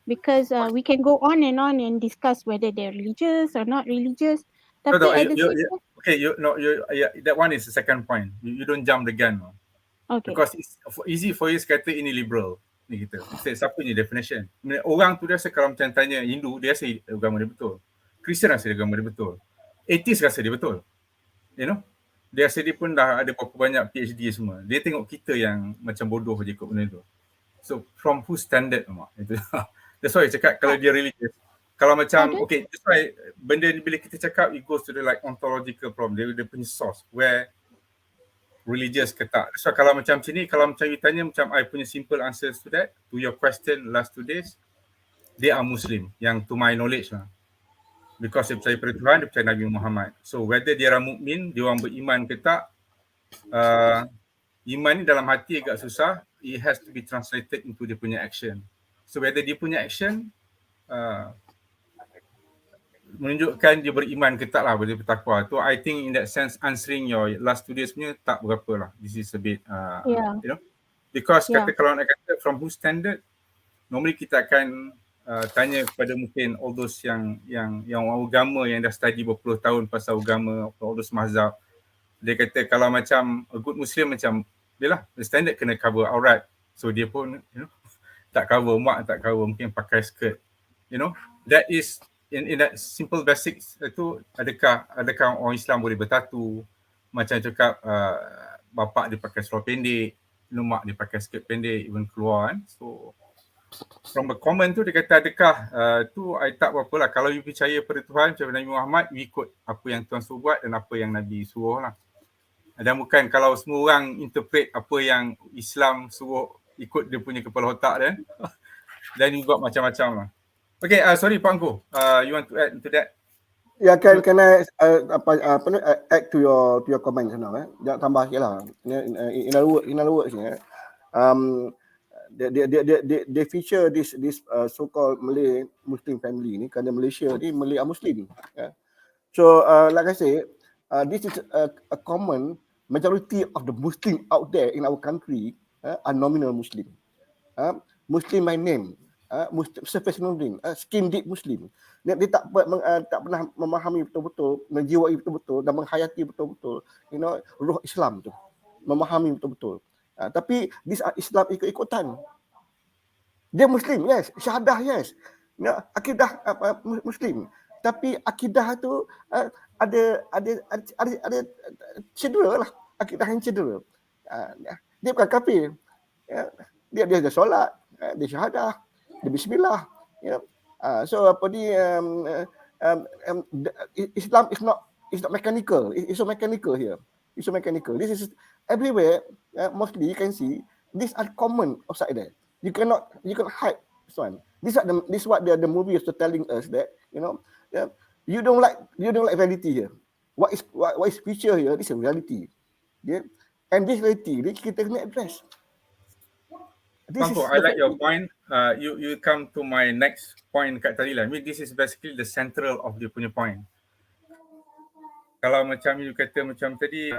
because we can go on and discuss whether they're religious or not religious. Tapi No, at the same time, okay, that one is the second point. You don't jump the gun. No. okay. Because it's easy for you kata ini liberal. Ni kita. Siapa ni definition? Orang tu rasa kalau macam tanya Hindu, dia rasa agama dia betul. Kristian rasa agama dia betul. Atheist rasa dia betul. You know? Dia rasa dia pun dah ada berapa banyak PhD semua. Dia tengok kita yang macam bodoh je ikut benda tu. So from whose standard mak? Itu. That's why cakap kalau dia religious. Kalau macam okay, that's why benda ni bila kita cakap it goes to the like ontological problem. Dia punya source where religious ke tak. So kalau macam ni, kalau macam you tanya macam I punya simple answers to that, to your question last 2 days, they are Muslim yang to my knowledge lah. Because dia percaya pada Tuhan, dia percaya Nabi Muhammad. So whether dia orang mukmin, dia orang beriman ke tak, iman ni dalam hati agak susah, it has to be translated into dia punya action. So whether dia punya action menunjukkan dia beriman ke tak lah, dia bertakwa. So I think in that sense answering your last 2 days punya tak berapa lah. This is a bit you know, because kata kalau nak kata from whose standard, normally kita akan tanya kepada mungkin all those yang agama yang dah study berpuluh tahun pasal agama, all those mazhab. Dia kata kalau macam a good Muslim macam dia lah, the standard kena cover aurat. So dia pun you know tak cover, mak tak cover, mungkin pakai skirt. You know, that is in that simple basics itu, adakah orang Islam boleh bertatu, macam cakap bapak dia pakai seluar pendek, mak dia pakai skirt pendek, even keluar kan. So from the comment tu dia kata adakah tu I tak apa-apa lah. Kalau you percaya pada Tuhan macam Nabi Muhammad, you ikut apa yang Tuhan suruh buat dan apa yang Nabi suruh lah. Dan bukan kalau semua orang interpret apa yang Islam suruh ikut dia punya kepala otak dia dan you buat macam-macam lah. Okay, sorry Pak Engku, you want to add to that? Yeah, can I add to your comment now? Jangan tambah sikit lah. In other words, they feature this so-called Malay Muslim family ni kerana Malaysia ni Malay Muslim. Yeah. So like I say, this is a common majority of the Muslim out there in our country are nominal Muslim. Muslim by name. Muslim surface Muslim, skin deep Muslim. Dia tak pernah memahami betul-betul, menjiwai betul-betul dan menghayati betul-betul, you know, ruh Islam tu. Memahami betul-betul. Tapi this Islam ikut-ikutan. Dia Muslim, yes. Syahadah, yes. Akidah Muslim. Tapi akidah tu ada cedera lah. Akidah yang cedera. Dia bukan kafir. Dia ada solat, dia syahadah, dia bismillah. So apa ni Islam is not mechanical. It's so mechanical here. It's so mechanical. This is everywhere. Mostly you can see these are common outside there. You cannot hide this one. This is what the movie is telling us that you know you don't like reality here. What is feature here? This is reality. Yeah, and this reality kita kena address. Bangko, I like your point. You come to my next point kat tadi lah. I mean, this is basically the central of dia punya point. Kalau macam you kata macam tadi,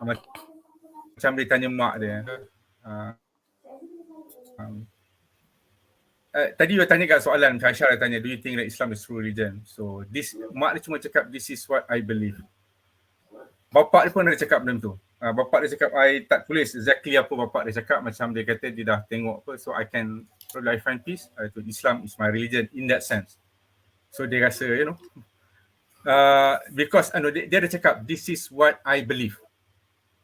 macam dia tanya mak dia. Tadi you tanya kat soalan, Aisyah tanya, do you think that Islam is true religion? So mak dia cuma cakap, this is what I believe. Bapak dia pun ada cakap benda tu. Bapak dia cakap, I tak tulis exactly apa bapak dia cakap, macam dia kata dia dah tengok apa, so I can probably find peace. Islam is my religion in that sense. So dia rasa, you know, because dia ada cakap, this is what I believe.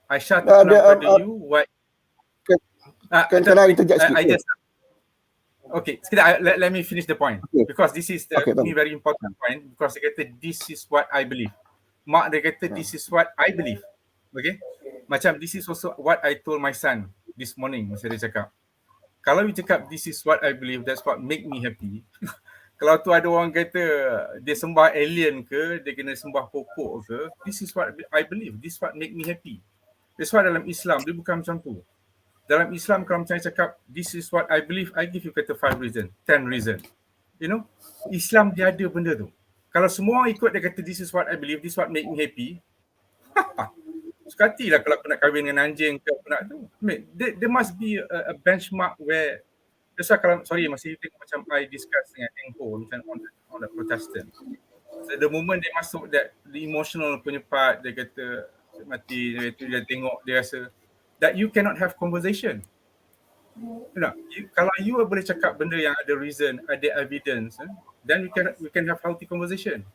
Aisyah tak pernah pada you what... Can I interject sikit? Okay, sekejap, let me finish the point. Okay. Because this is the very important point, because dia kata, this is what I believe. Mak dia kata, this is what I believe. Okay? Macam this is also what I told my son this morning, masa dia cakap. Kalau you cakap this is what I believe, that's what make me happy. Kalau tu ada orang kata dia sembah alien ke, dia kena sembah pokok ke, this is what I believe, this is what make me happy. That's why dalam Islam dia bukan macam tu. Dalam Islam kalau macam cakap this is what I believe, I give you kata 5 reason, 10 reason. You know, Islam dia ada benda tu. Kalau semua orang ikut dia kata this is what I believe, this is what make me happy. Sekatilah kalau aku nak kahwin dengan anjing ke apa nak tu. There must be a benchmark where That's why kalau, sorry, masih tengok macam I discuss dengan Engku macam on the Protestant. So the moment dia masuk that the emotional punya part, dia kata mati, dia tengok, dia rasa that you cannot have conversation. Kalau you boleh cakap benda yang ada reason, ada evidence, then we can have healthy conversation.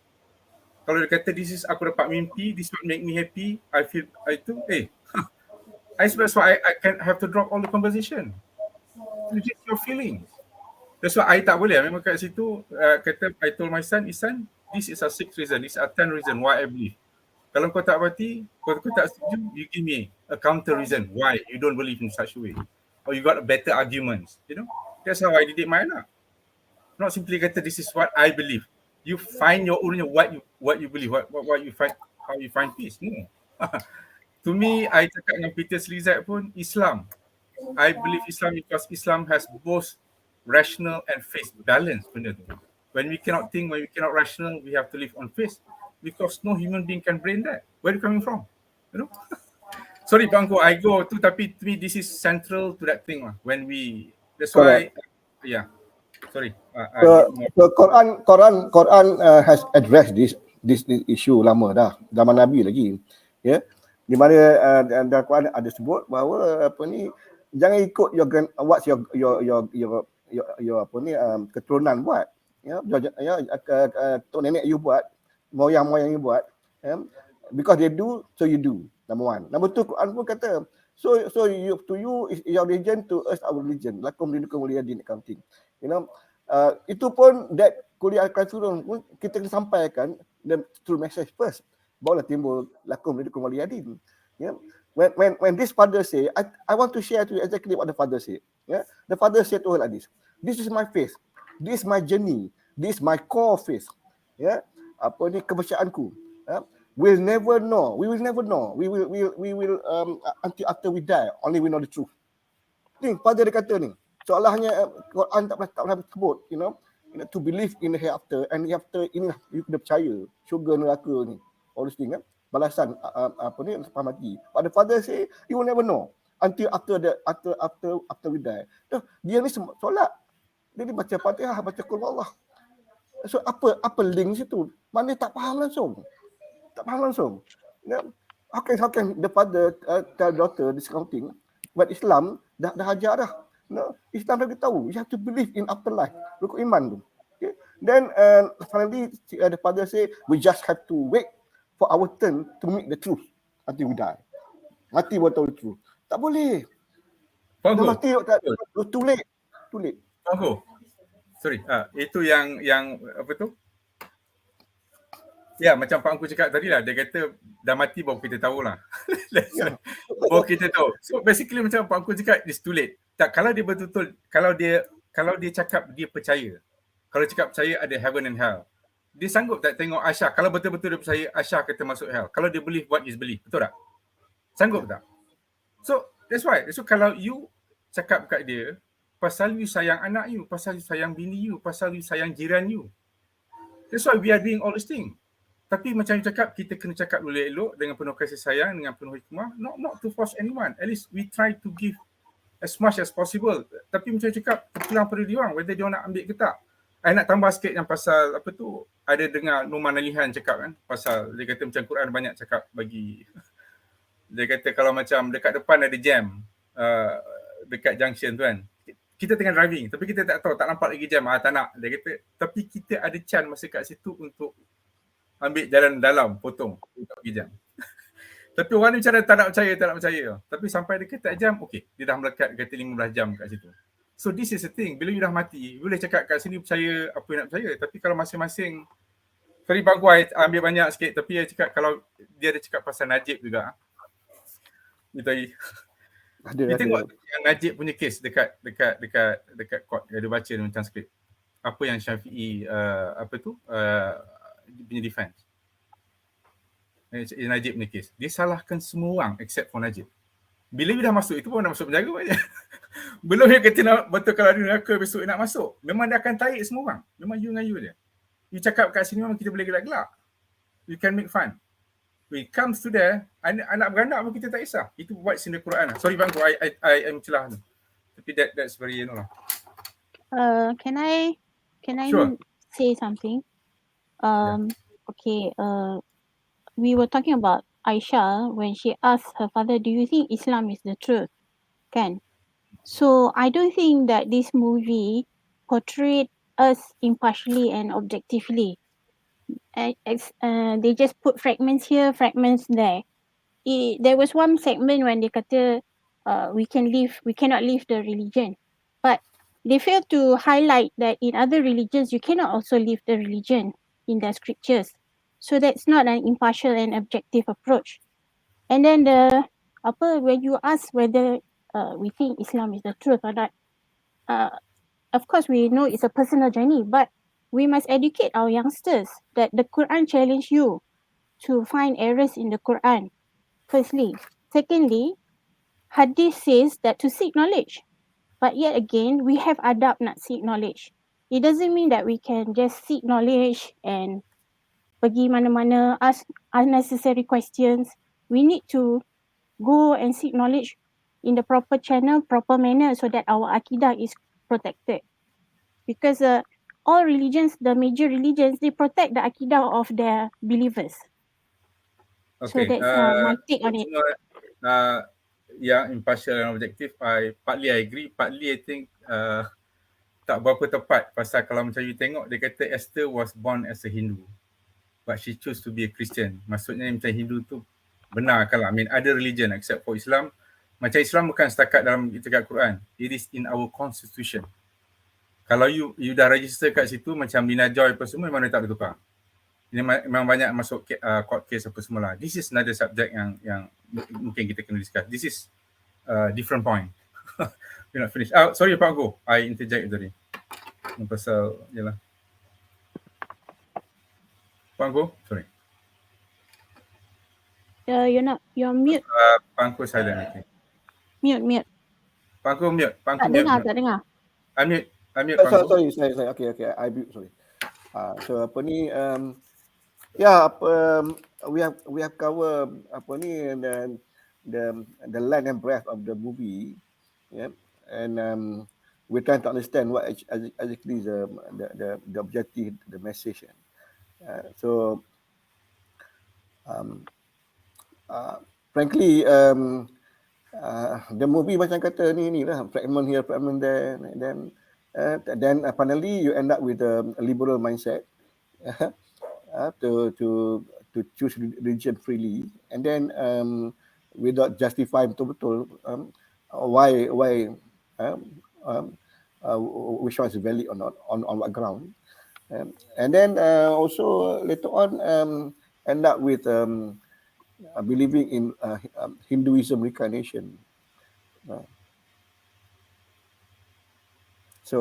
Kalau dia kata this is aku dapat mimpi, this what make me happy, I feel itu, that's why I can have to drop all the conversation. It's just your feelings. That's why I tak boleh. Memang kat situ kata I told my son, Isan, this is a 6 reason, this is a 10 reason why I believe. Kalau kau tak berhati, kau tak setuju, you give me a counter reason why you don't believe in such a way. Or you got a better arguments, That's how I didik my anak. Not simply kata this is what I believe. You find your own what you believe, what you find, how you find peace. No. To me, I cakap dengan Peter Slizak pun, Islam. I believe Islam because Islam has both rational and faith balance. Benda tu. When we cannot think, when we cannot rational, we have to live on faith because no human being can brain that. Where are you coming from? Sorry, Pak Engku, I go to, tapi to me this is central to that thing. When we, that's why, sorry. So Quran has addressed this issue lama dah, zaman Nabi lagi, di mana dalam Quran ada sebut bahawa jangan ikut what's your keturunan buat, tok nenek you buat, moyang you buat, because they do, so you do. Number one. Number two, Quran pun kata, so you, to you is your religion, to us our religion. Lakum dinukum waliyadin, accounting. Itu pun that kuliah kafirun pun kita kena sampaikan the true message first. Barulah timbul lakum dinukum waliyadin. When this father say, I want to share to you exactly what the father said. The father said to her like this. This is my faith. This is my journey. This is my core faith. Kepercayaanku. We'll never know. We will never know. We will until after we die. Only we know the truth. Ni pada dia kata ni. Soalnya Quran tak pernah sebut, to believe in the hereafter, and hereafter inilah you kena percaya. Syurga, neraka ni. All this thing, balasan lepas mati. But the father say you will never know until after we die. Dia ni solat. Dia ni baca Fatihah, baca qul Allah. So apa link situ? Mana tak faham langsung. How can the father tell daughter discounting? But Islam dah ajar dah. Islam dah tahu. You have to believe in afterlife. Rukun iman tu. Okay. Then finally the father say we just have to wait for our turn to meet the truth until we die. Mati baru tahu the truth. Tak boleh. Dah mati too late. Sorry. Itu yang apa tu? Ya, macam Pak Engku cakap tadi lah, dia kata dah mati baru kita tahulah. Baru kita tahu. So basically macam Pak Engku cakap, it's too late. Tak, kalau dia betul-betul, kalau dia cakap dia percaya, kalau cakap percaya ada heaven and hell, dia sanggup tak tengok Aisyah, kalau betul-betul dia percaya Aisyah kata masuk hell, kalau dia believe what is belief, betul tak? Sanggup tak? So that's why, so kalau you cakap kat dia, pasal you sayang anak you, pasal you sayang bini you, pasal you sayang jiran you, that's why we are doing all these things. Tapi macam you cakap, kita kena cakap dulu elok dengan penuh kasih sayang, dengan penuh hikmah, not to force anyone. At least we try to give as much as possible. Tapi macam you cakap, terpulang pada dia orang, whether dia orang nak ambil ke tak. I nak tambah sikit yang pasal apa tu, ada dengar Numan Alihan cakap kan, pasal dia kata macam Quran banyak cakap bagi, dia kata kalau macam dekat depan ada jam, dekat junction tu kan, kita tengah driving, tapi kita tak tahu, tak nampak lagi jam, tak nak. Dia kata, tapi kita ada chance masa kat situ untuk ambil jalan dalam, potong untuk pergi jam. Tapi orang ni macam tak nak percaya. Tapi sampai dekat jam, okey, dia dah melekat kata 15 jam kat situ. So this is the thing, bila you dah mati, you boleh cakap kat sini percaya apa yang nak percaya. Tapi kalau masing-masing, sorry Pak Engku, ambil banyak sikit, tapi dia cakap kalau dia ada cakap pasal Najib juga. Dia tengok yang Najib punya kes dekat court, dia baca macam skrip. Apa yang Syafi'i punya defense. Najib punya kes. Dia salahkan semua orang except for Najib. Bila dia dah masuk, itu pun dah masuk penjara banyak. Belum dia kata betul kalau ada neraka besok nak masuk. Memang dia akan tarik semua orang. Memang you dengan you je. You cakap kat sini memang kita boleh gelak-gelak. You can make fun. When it comes to there, anak beranak pun kita tak kisah. Itu buat in the Quran. Sorry Bang, I am celah tu. Tapi that's very lah. Can I Sure. say something? Yeah. Okay. We were talking about Aisyah when she asked her father, "Do you think Islam is the truth?" Kan? So I don't think that this movie portrayed us impartially and objectively. They just put fragments here, fragments there. There was one segment when they kata we cannot leave the religion, but they failed to highlight that in other religions you cannot also leave the religion in their scriptures. So that's not an impartial and objective approach. And then when you ask whether we think Islam is the truth or not, of course we know it's a personal journey, but we must educate our youngsters that the Quran challenge you to find errors in the Quran. Firstly. Secondly, Hadith says that to seek knowledge. But yet again, we have adab nak seek knowledge. It doesn't mean that we can just seek knowledge and pergi mana-mana, ask unnecessary questions. We need to go and seek knowledge in the proper channel, proper manner so that our akidah is protected. Because all religions, the major religions, they protect the akidah of their believers. So Okay. that's my take on it. Yeah, impartial and objective. Partly I agree. Partly I think tak berapa tepat pasal kalau macam you tengok dia kata Esther was born as a Hindu but she chose to be a Christian. Maksudnya macam Hindu tu benar kalau I mean other religion except for Islam. Macam Islam bukan setakat dalam dekat Quran. It is in our constitution. Kalau you dah register kat situ macam Lina Joy apa semua memang dia tak boleh tukar. Ini memang banyak masuk court case apa semua lah. This is another subject yang mungkin kita kena discuss. This is different point. We're not finished. Sorry Pak Engku, I interject tadi. Pasal, yalah. Pak Engku, sorry. You're mute. Pak Engku silent, okay. Mute. Pak Engku mute. Pak Engku Tak mute. dengar. Unmute Pak Engku. Sorry. Okay. I mute, sorry. So apa ni, we have covered apa ni the length and breadth of the movie, yeah, and we're trying to understand what actually is the objective, the message. So frankly, the movie macam kata ni lah, fragment here, fragment there, and then finally you end up with a liberal mindset. To choose religion freely, and then without justifying betul-betul why which one is valid or not, on what ground, and then also later on end up with believing in Hinduism reincarnation. So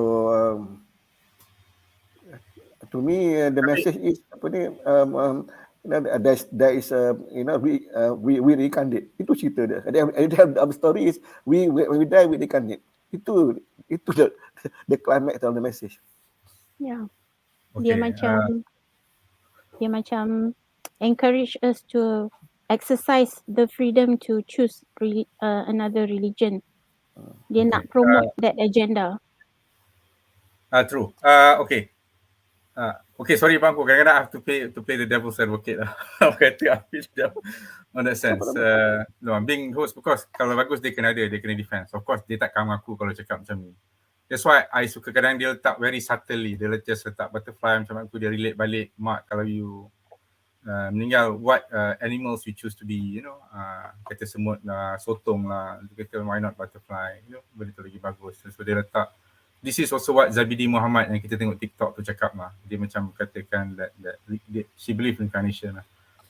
to me, the message is apa ni? There is we reincarnate. Itu cerita dia. The story is we die, we reincarnate. Itu the climax of the message. Yeah. Okay. Dia macam encourage us to exercise the freedom to choose another religion. Dia nak promote that agenda. True. Okay. Okay, sorry Pak Engku, kadang-kadang I have to play the devil's advocate lah. Kata on that sense. No, I'm being host because kalau bagus dia kena defense. Of course, dia tak kamu aku kalau cakap macam ni. That's why I suka kadang dia letak very subtly. Dia just letak butterfly macam aku, dia relate balik. Mak, kalau you meninggal, what animals you choose to be, kata semut lah, sotong lah. Dia kata why not butterfly, benda tu lagi bagus. So dia letak, this is also what Zabidi Muhammad yang kita tengok TikTok tu cakap lah. Dia macam katakan that she believe in incarnation lah.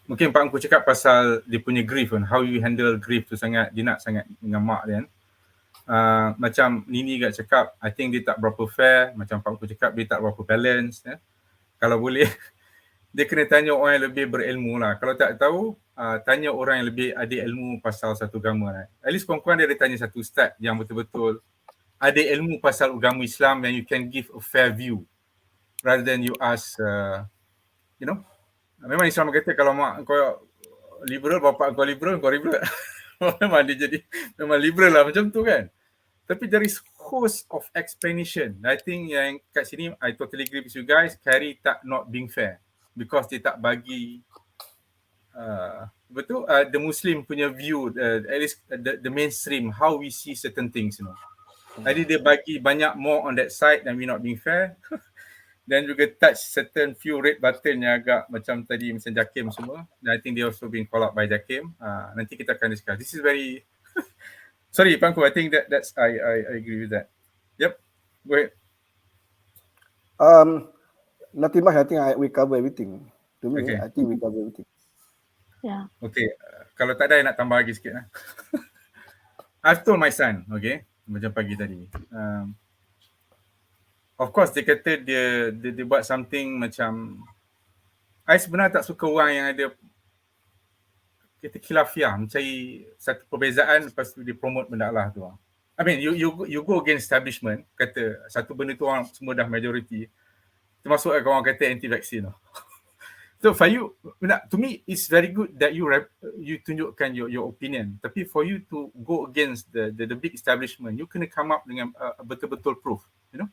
Mungkin Pak Engku cakap pasal dia punya grief kan. How you handle grief tu sangat, dia nak sangat dengan mak dia kan. Macam Nini kat cakap, I think dia tak berapa fair. Macam Pak Engku cakap, dia tak berapa balance. Kalau boleh, dia kena tanya orang yang lebih berilmu lah. Kalau tak tahu, tanya orang yang lebih ada ilmu pasal satu agama lah. At least kurang-kurang dia ada tanya satu ustaz yang betul-betul ada ilmu pasal agama Islam and you can give a fair view rather than you ask, memang Islam kata kalau mak kau liberal, bapak kau liberal, kau liberal. Memang dia jadi memang liberal lah macam tu kan. Tapi there is host of explanation. I think yang kat sini I totally agree with you guys. Carrie tak not being fair because dia tak bagi the Muslim punya view, at least the mainstream, how we see certain things, you know. Jadi dia bagi banyak more on that side dan we not being fair. Dan juga touch certain few red button yang agak macam tadi macam Jakim semua. Dan I think they also being called out by Jakim. Nanti kita akan discuss. This is very sorry Pak Engku, I think that's I agree with that. Yep. Go ahead. Nothing much. I think we cover everything. To me, Okay. I think we cover everything. Yeah. Okay. Kalau tak ada I nak tambah lagi sikit. I've told my son, okay, macam pagi tadi. Of course dia kata dia buat something macam, I sebenarnya tak suka orang yang ada kita khilafiah, mencari satu perbezaan lepas tu dia promote benda Allah tu. I mean you go against establishment, kata satu benda tu orang semua dah majority, termasuk orang kata anti-vaksin. So for you, to me it's very good that you tunjukkan your opinion, tapi for you to go against the big establishment, you kena come up dengan betul-betul proof, you know.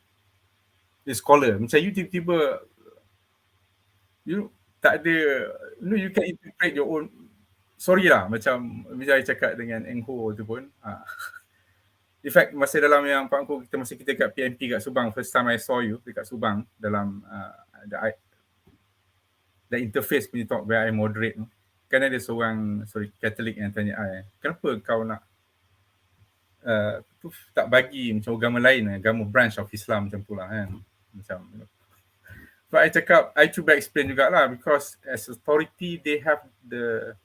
The scholar, macam you tiba-tiba you tak ada, you can interpret your own. Sorry lah, macam I cakap dengan Engku tu pun. In fact, masa dalam yang Pak Engku, masa kita kat PMP kat Subang, first time I saw you dekat Subang dalam the interfaith punya talk where I moderate, kan ada seorang Catholic yang tanya I, kenapa kau nak tak bagi macam agama lain, agama branch of Islam macam tu lah kan. Macam, but I cakap, I cuba explain jugalah, because as authority they have the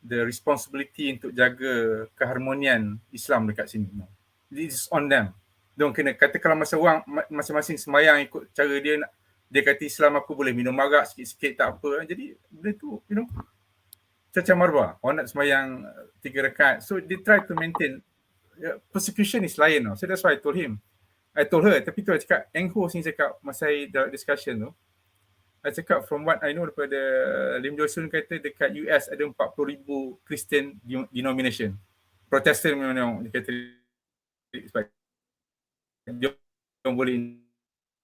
responsibility untuk jaga keharmonian Islam dekat sini. This is on them. Diorang kena kata, kalau masa orang masing-masing sembahyang ikut cara dia, dia kata Islam aku boleh minum arak sikit-sikit tak apa. Jadi benda tu, you know, caca marwah. Orang nak sembahyang 3 rakaat. So they try to maintain. Persecution is lain. So that's why I told her, tapi tu I cakap, Engku sini cakap, masa dalam discussion tu, I cakap from what I know daripada Lim Josun kata dekat US ada 40,000 Christian denomination. Protestant memang dia kata dia boleh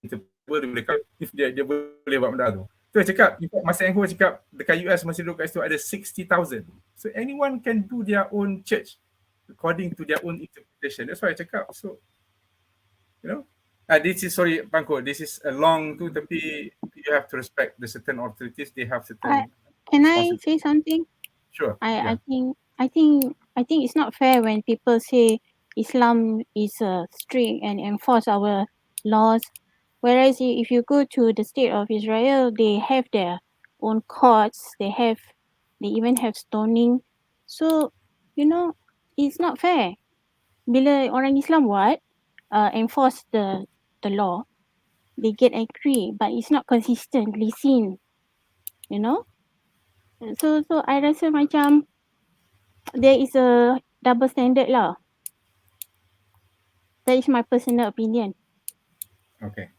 dia boleh buat benda tu. Tu I cakap, masa Engku cakap dekat US masa duduk kat situ ada 60,000. So anyone can do their own church according to their own interpretation. That's why I cakap. So, you know, this is, sorry Pak Engku, this is a long tu, tapi you have to respect the certain authorities. They have certain. Can I say something? Sure. I think it's not fair when people say Islam is strict and enforce our laws, whereas if you go to the state of Israel, they have their own courts. They even have stoning. So, you know, it's not fair. Bila orang Islam buat enforce the law, they get angry, but it's not consistently seen, you know. So I rasa macam there is a double standard lah. That is my personal opinion. Okay.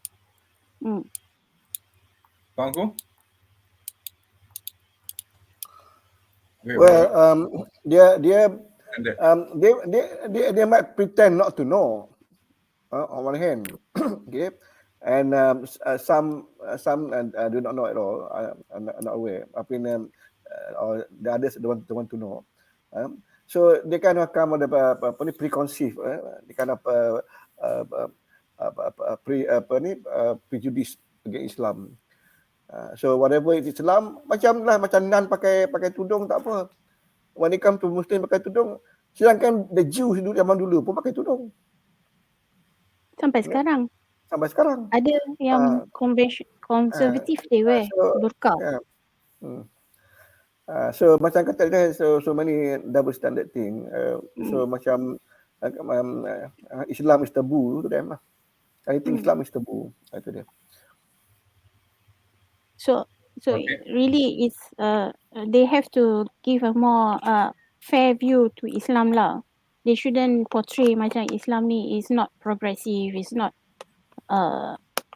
Pak Engku? Well, they might pretend not to know. On one hand, okay, and some do not know at all. I'm not aware. I mean, or the others don't want to know. So they kind of come with a preconceived, they kind of prejudice against Islam. So whatever it is Islam, macam Nan pakai tudung tak apa. When it come to Muslim pakai tudung, sedangkan the Jews zaman dulu pun pakai tudung. Sampai sekarang. Sampai sekarang. Ada yang konservatif they wear burqa. So macam kata dia, so many double standard thing. So macam Islam is taboo to them lah. I think Islam is taboo. Itu dia. So really it's they have to give a more fair view to Islam lah. They shouldn't portray macam Islam ni is not progressive, is not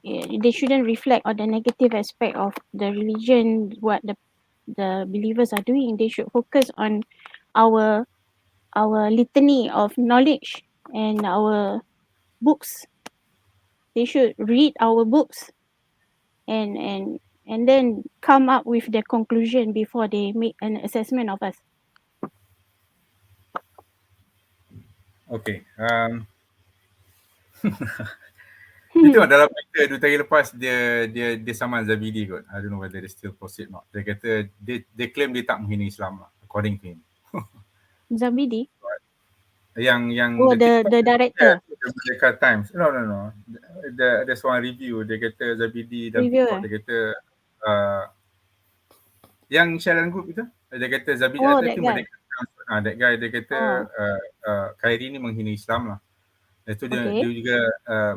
they shouldn't reflect on the negative aspect of the religion, what the believers are doing. They should focus on our litany of knowledge and our books. They should read our books and then come up with their conclusion before they make an assessment of us. Okay. Itu dalam berita 2 hari lepas dia saman Zabidi kot. I don't know whether they still proceed or not. Dia kata dia claim dia tak menghina Islam lah, according to him. Zabidi? Yang the director. The Merdeka Times. No. Ada seorang review, dia kata Zabidi dan Review, TikTok, dia kata yang Sharon Group itu, dia kata Zabidi Oh, ada that tu guy. that guy, dia kata Khairi ni menghina Islam lah. Itu dia juga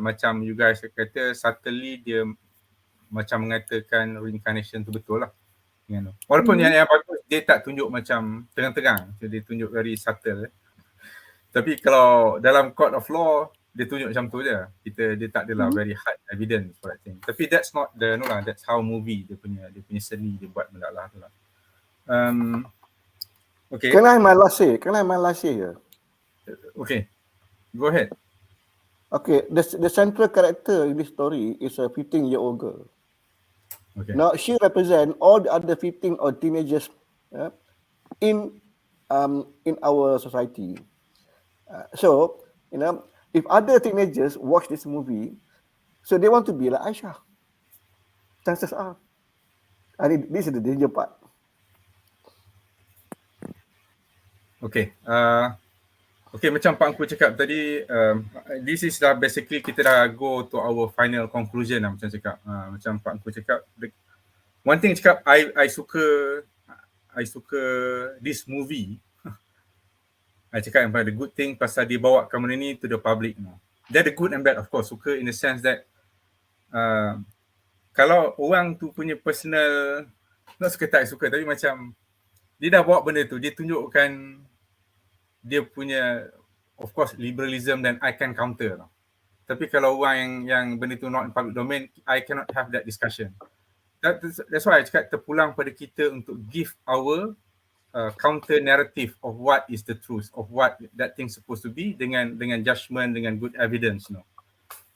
macam you guys kata subtly dia macam mengatakan reincarnation tu betul lah. Walaupun yang bagus dia tak tunjuk macam terang-terang, dia tunjuk very subtle. Tapi kalau dalam court of law dia tunjuk macam tu je. Dia tak adalah very hard evidence for that thing. Tapi that's not the that's how movie dia punya seni dia buat benda lah tu lah. Okay. Can I my last say here? Okay. Go ahead. Okay, the central character in this story is a 15-year-old girl. Okay. Now she represents all the other 15 or teenagers in our society. So if other teenagers watch this movie, so they want to be like Aisyah. Chances are. And this is the danger part. Okay. Okay, macam Pak Engku cakap tadi, this is dah basically kita dah go to our final conclusion lah macam cakap. Macam Pak Engku cakap, one thing cakap, I suka this movie. I cakap yang the good thing pasal dia bawa benda ni to the public. Dia the good and bad, of course. Suka in the sense that kalau orang tu punya personal, not suka tak suka, tapi macam dia dah bawa benda tu, dia tunjukkan dia punya, of course, liberalism dan I can counter. Tapi kalau orang yang benda tu not in public domain, I cannot have that discussion. That's why I cakap terpulang pada kita untuk give our counter narrative of what is the truth, of what that thing supposed to be dengan judgement, dengan good evidence,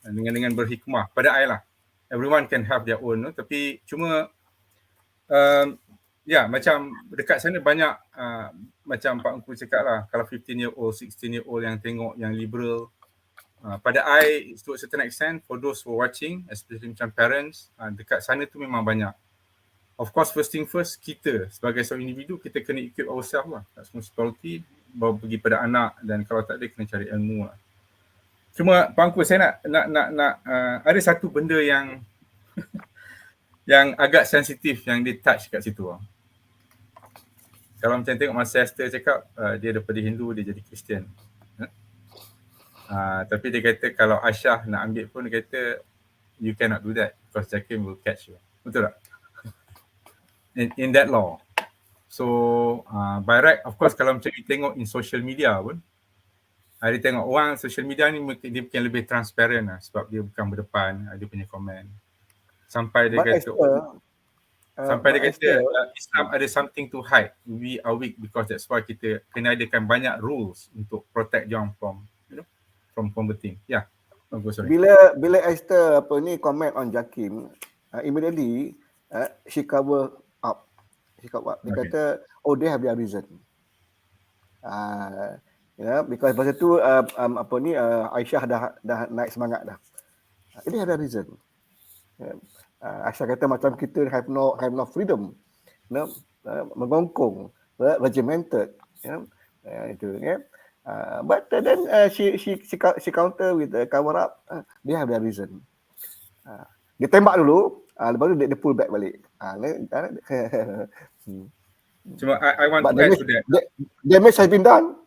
dengan berhikmah. Pada I lah, everyone can have their own, tapi cuma macam dekat sana banyak macam Pak Engku cakap lah, kalau 15-year-old, 16-year-old yang tengok yang liberal, pada I to a certain extent, for those who are watching, especially macam parents, dekat sana tu memang banyak. Of course, first thing first, kita sebagai seorang individu, kita kena equip ourselves lah, responsibility, baru pergi pada anak, dan kalau tak ada, kena cari ilmu lah. Cuma Pak Engku, saya nak ada satu benda yang yang agak sensitif yang dia touch kat situ lah. Kalau macam tengok masa Esther cakap, dia daripada Hindu, dia jadi Kristian. Tapi dia kata kalau Aisyah nak ambil pun, dia kata you cannot do that because Jakim will catch you. Betul tak? In that law. So by right, of course, kalau macam you tengok in social media pun, dia tengok orang social media ni dia mungkin lebih transparent lah, sebab dia bukan berdepan, dia punya komen. Sampai dia kata Islam ada something to hide. We are weak because that's why kita kena adakan banyak rules untuk protect them from from converting. Yeah. Sorry. Bila Esther comment on Jakim, immediately she cover up. Dia kata, they have their reason. Because pasal tu Aisyah dah naik semangat dah. They have their reason. Aisyah kata macam kita have no freedom, mengongkong, regimented, itu. But then she counter with cover up. They have their reason. Dia tembak dulu, lepas tu dia pull back balik. Cuma I want to add to that. Damage has been done.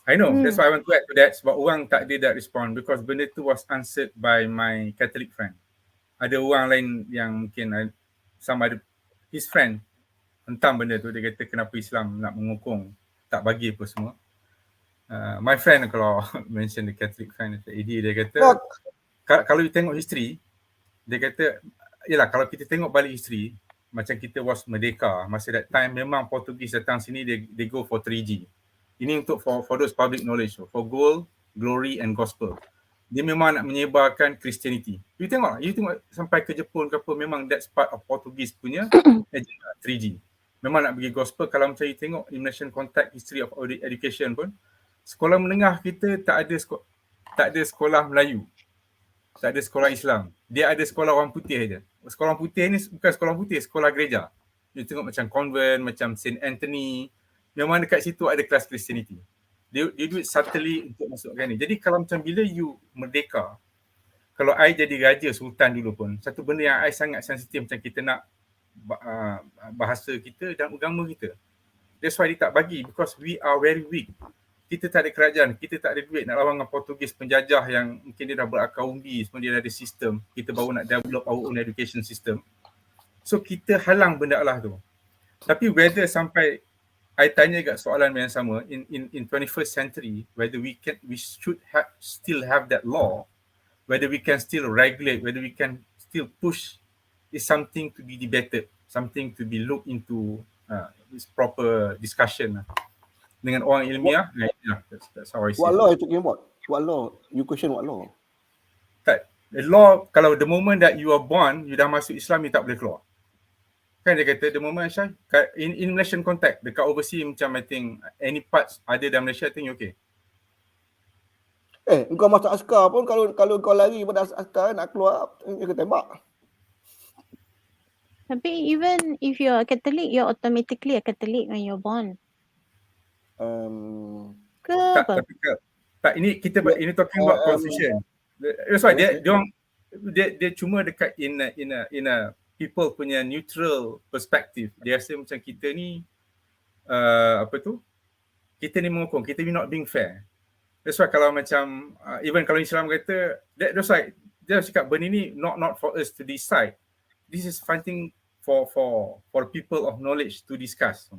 I know, that's why I want to add to that, sebab orang tak ada that respond because benda tu was answered by my Catholic friend. Ada orang lain yang mungkin sama ada his friend hentam benda tu, dia kata kenapa Islam nak menghukum, tak bagi apa semua. My friend kalau mention the Catholic friend, dia kata kalau you tengok history, dia kata yalah, kalau kita tengok balik history, macam kita was merdeka, masa that time memang Portugis datang sini, they go for 3G. Ini untuk for those public knowledge, for gold, glory and gospel. dia memang nak menyebarkan Christianity. You tengok sampai ke Jepun ke apa, memang that's part of Portugese punya agenda 3G. Memang nak bagi gospel. Kalau macam you tengok in Malaysian context history of education pun, sekolah menengah kita tak ada sekolah Melayu. Tak ada sekolah Islam. Dia ada sekolah orang putih je. Sekolah orang putih ni bukan sekolah orang putih, sekolah gereja. You tengok macam convent, macam St. Anthony. Memang dekat situ ada kelas Christianity. Dia do it subtly untuk masukkan ni. Jadi kalau macam bila you merdeka, kalau I jadi raja sultan dulu pun, satu benda yang I sangat sensitif macam kita nak bahasa kita dan agama kita. That's why dia tak bagi, because we are very weak. Kita tak ada kerajaan, kita tak ada duit nak lawan dengan Portugis penjajah yang mungkin dia dah berakar umbi, semua dia dah ada sistem. Kita baru nak develop our own education system. So kita halang benda Allah tu. Tapi whether sampai I tanya kat soalan yang sama in 21st century, whether we should still have that law, whether we can still regulate, whether we can still push, is something to be debated, something to be looked into, this proper discussion dengan orang ilmiah. That's how I see. What law are you talking about? What law? You question what law? Tak, the law, kalau the moment that you are born, you dah masuk Islam, you tak boleh keluar. Kan dia kata the moment Aisyah, in Malaysian context, dekat overseas macam I think any parts ada dalam Malaysia, I think okay. Kau masuk askar pun kalau kau lari pada askar nak keluar, dia tembak. Tapi even if you're a Catholic, you're automatically a Catholic when you're born. Ke apa? Tak, ini kita ini talking about confusion. That's why dia cuma dekat in a people punya neutral perspective. Dia rasa macam kita ni kita ni menghukum, kita ni not being fair. That's why kalau macam even kalau Islam kata, that's why dia cakap benda ni not for us to decide. This is something for people of knowledge to discuss.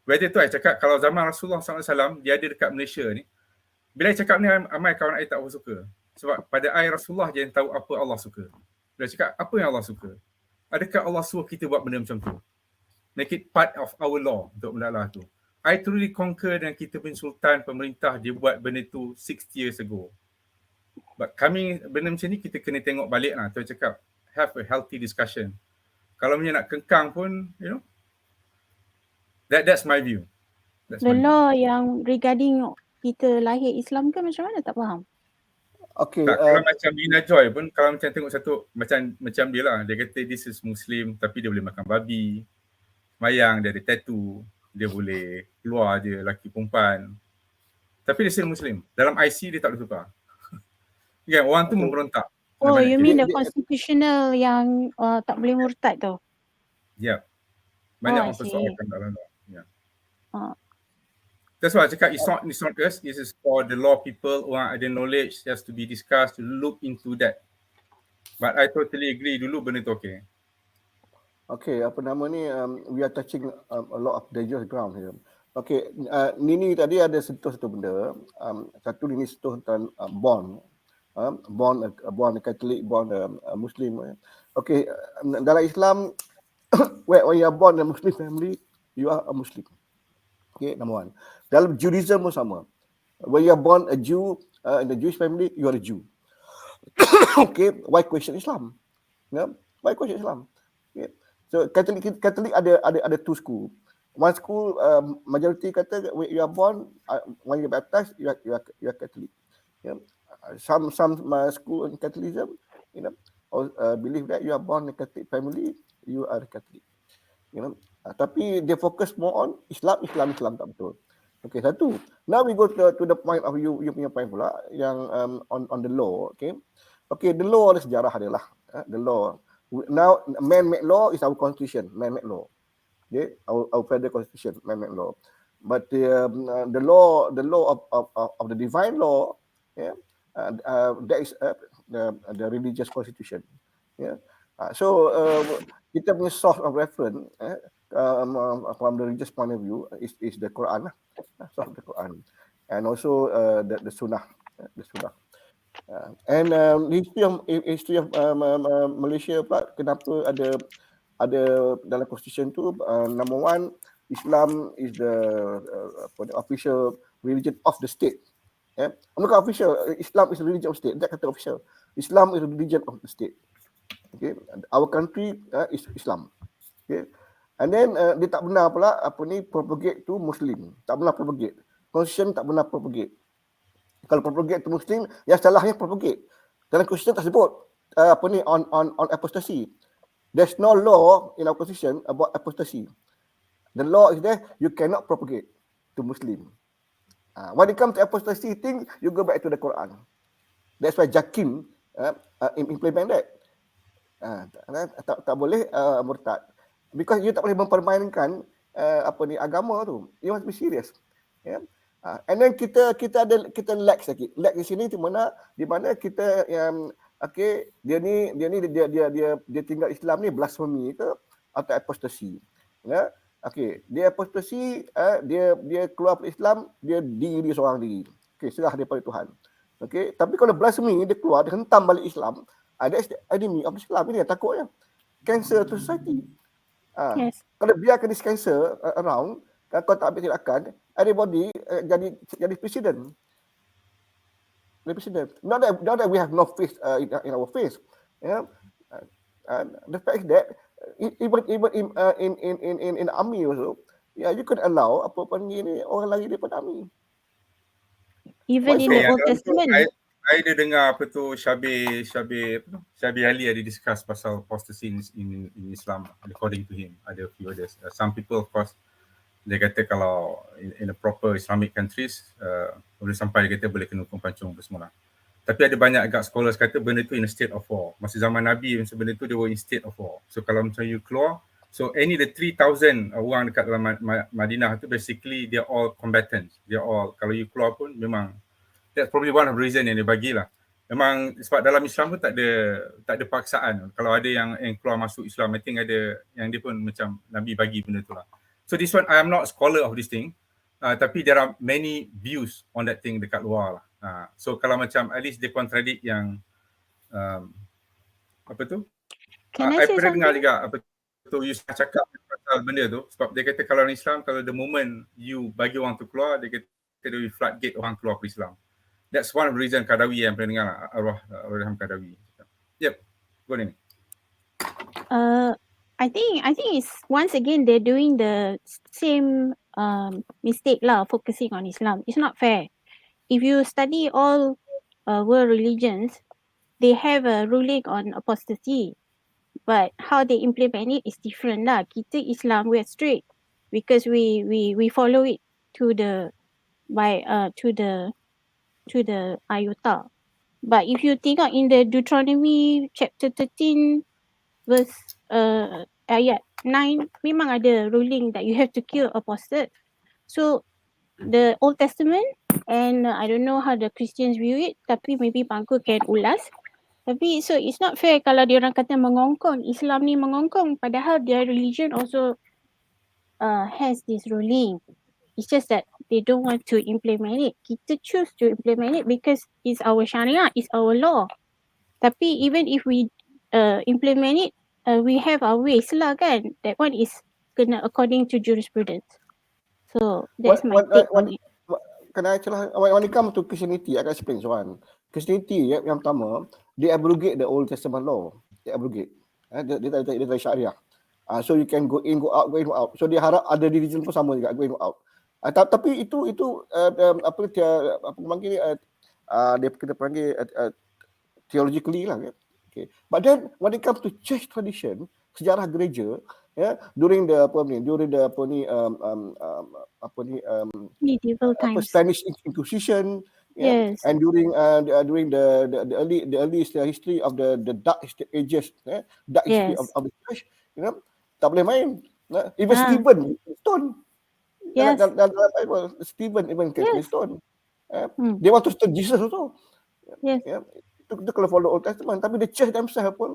Whether tu I cakap kalau zaman Rasulullah SAW dia ada dekat Malaysia ni, bila I cakap ni ramai kawan I tak suka. Sebab pada I Rasulullah je yang tahu apa Allah suka. Bila cakap apa yang Allah suka, adakah Allah suruh kita buat benda macam tu? Make it part of our law untuk benda Allah tu. I truly concur dengan kita punya sultan, pemerintah dia buat benda tu 60 years ago. But kami benda macam ni kita kena tengok balik lah. Tu cakap have a healthy discussion. Kalau punya nak kengkang pun, you know, that's my view. The law yang regarding kita lahir Islam ke macam mana, tak faham. Okay. Kalau macam Nina Joy pun, kalau macam tengok satu macam dia lah, dia kata this is Muslim tapi dia boleh makan babi, mayang, dia ada tattoo, dia boleh keluar je lelaki perempuan. Tapi dia still Muslim. Dalam IC dia tak boleh tukar. Kan, orang tu memberontak. Oh, you mean the constitutional yang tak boleh murtad tu? Ya. Banyak orang persoalkan dalam law. Ya. That's why I cakap it's not us, it is for the law people, orang ada knowledge, has to be discussed, to look into that. But I totally agree, dulu benda tu okay. Okay, apa nama ni, we are touching a lot of dangerous ground here. Okay, Nini tadi ada sentuh satu benda. Satu Nini sentuh tentang born a Catholic, born a Muslim. Okay, dalam Islam, when you are born in a Muslim family, you are a Muslim. Okay, number one. Dalam Judaism pun sama. When you are born a Jew in the Jewish family, you are a Jew. Okay, why question Islam? Yeah? Why question Islam? Okay. So Catholic ada two school. One school majority kata when you are born, when you are baptized, you are Catholic. Yeah. Some school in Catholicism, you know, believe that you are born in a Catholic family, you are a Catholic. You know, tapi they focus more on Islam tak betul. Okay, satu. Now we go to the point of you punya point pula yang on the law. Okay, the law ada sejarah dia lah. The law. Now man-made law is our constitution, man-made law. Okay, our federal constitution, man-made law. But the law of the divine law, yeah, that is the religious constitution. Yeah. So kita punya source of reference from the religious point of view is the Quran, source of the Quran, and also the Sunnah, and history of Malaysia pula, kenapa ada dalam constitution tu, number one, Islam is the official religion of the state, Bukan official. Islam is a religion of state. Dia kata official. Islam is a religion of the state. Okay, our country is Islam. Okay, and then dia tak benar pula propagate to Muslim. Tak benar propagate. Constitution tak benar propagate. Kalau propagate to Muslim, yang salahnya propagate. Dalam Constitution tak sebut on apostasy. There's no law in our Constitution about apostasy. The law is there, you cannot propagate to Muslim. When it comes to apostasy thing, you go back to the Quran. That's why Jakim implement that. Tak boleh murtad. Because you tak boleh mempermainkan agama tu. You must be serious. Yeah. And then kita lax sikit. Lax di sini di mana kita dia tinggal Islam ni blasphemy ke atau apostasy. Ya. Okey, dia apostasy, dia keluar dari Islam, dia diri seorang diri. Okey, serah daripada Tuhan. Okey, tapi kalau blasphemy dia keluar, dia hentam balik Islam, that's the enemy of Islam. Ini yang takutnya. Cancer to society. Yes. Kalau biarkan this cancer around, kau tak ambil tindakan, everybody jadi presiden. Not that we have no faith in our faith. Yeah. The fact that even in army also, you could allow orang lari daripada army. Even in the Old Testament. I ada dengar Syabi Ali ada discuss pasal apostasy in Islam according to him. Ada few others. Some people of course dia kata kalau in a proper Islamic countries boleh sampai dia kata boleh kena hukum pancung apa semua. Tapi ada banyak agak scholars kata benda tu in a state of war. Masa zaman Nabi benda tu dia were in state of war. So kalau macam you keluar, so any the 3,000 orang dekat dalam Madinah tu basically they're all combatants. They're all, kalau you keluar pun memang that's probably one of the reason yang dia bagilah. Memang sebab dalam Islam pun tak ada paksaan. Kalau ada yang keluar masuk Islam, I think ada yang dia pun macam Nabi bagi benda tu lah. So this one, I am not scholar of this thing. Tapi there are many views on that thing dekat luar lah. So kalau macam at least dia contradict yang apa tu? I pernah dengar juga apa tu Yusuf cakap pasal benda tu. Sebab dia kata kalau Islam, kalau the moment you bagi orang tu keluar, dia kata dia floodgate orang keluar ke Islam. That's one of the reason Qadawi yang pernah dengar lah. Arwah Qadawi. Yep. Go Nini. I think it's once again they're doing the same mistake lah, focusing on Islam. It's not fair. If you study all world religions, they have a ruling on apostasy, but how they implement it is different lah. Kita Islam, we're strict because we follow it to the iota. But if you tengok in the Deuteronomy chapter 13 verse ayat 9, memang ada ruling that you have to kill apostate. So the Old Testament, and I don't know how the Christians view it, tapi maybe Pak Engku can ulas. Tapi so it's not fair kalau dia orang kata mengongkong, Islam ni mengongkong, padahal their religion also has this ruling. It's just that they don't want to implement it. Kita choose to implement it because it's our syariah, it's our law. Tapi even if we implement it, we have our ways lah kan. That one is kena according to jurisprudence. So that's my take on it. When it comes to Christianity, I can explain one. Christianity yang pertama, they abrogate the Old Testament law. They abrogate. Dia dari syariah. So you can go in, go out, go in, go out. So dia harap ada religion pun sama juga, go in, go out. Tapi itu apa panggil dia kita panggil theologically lah ya. Okay. But then when it comes to church tradition, sejarah gereja, during the medieval times, Spanish Inquisition, yes, and during the early history of the dark ages, dark history of the church, tak boleh main. Even Stephen stone. Yes. Dalam Bible, Stephen even stone. They want to stone Jesus also. Yes. Itu kalau follow Old Testament, tapi the church themselves pun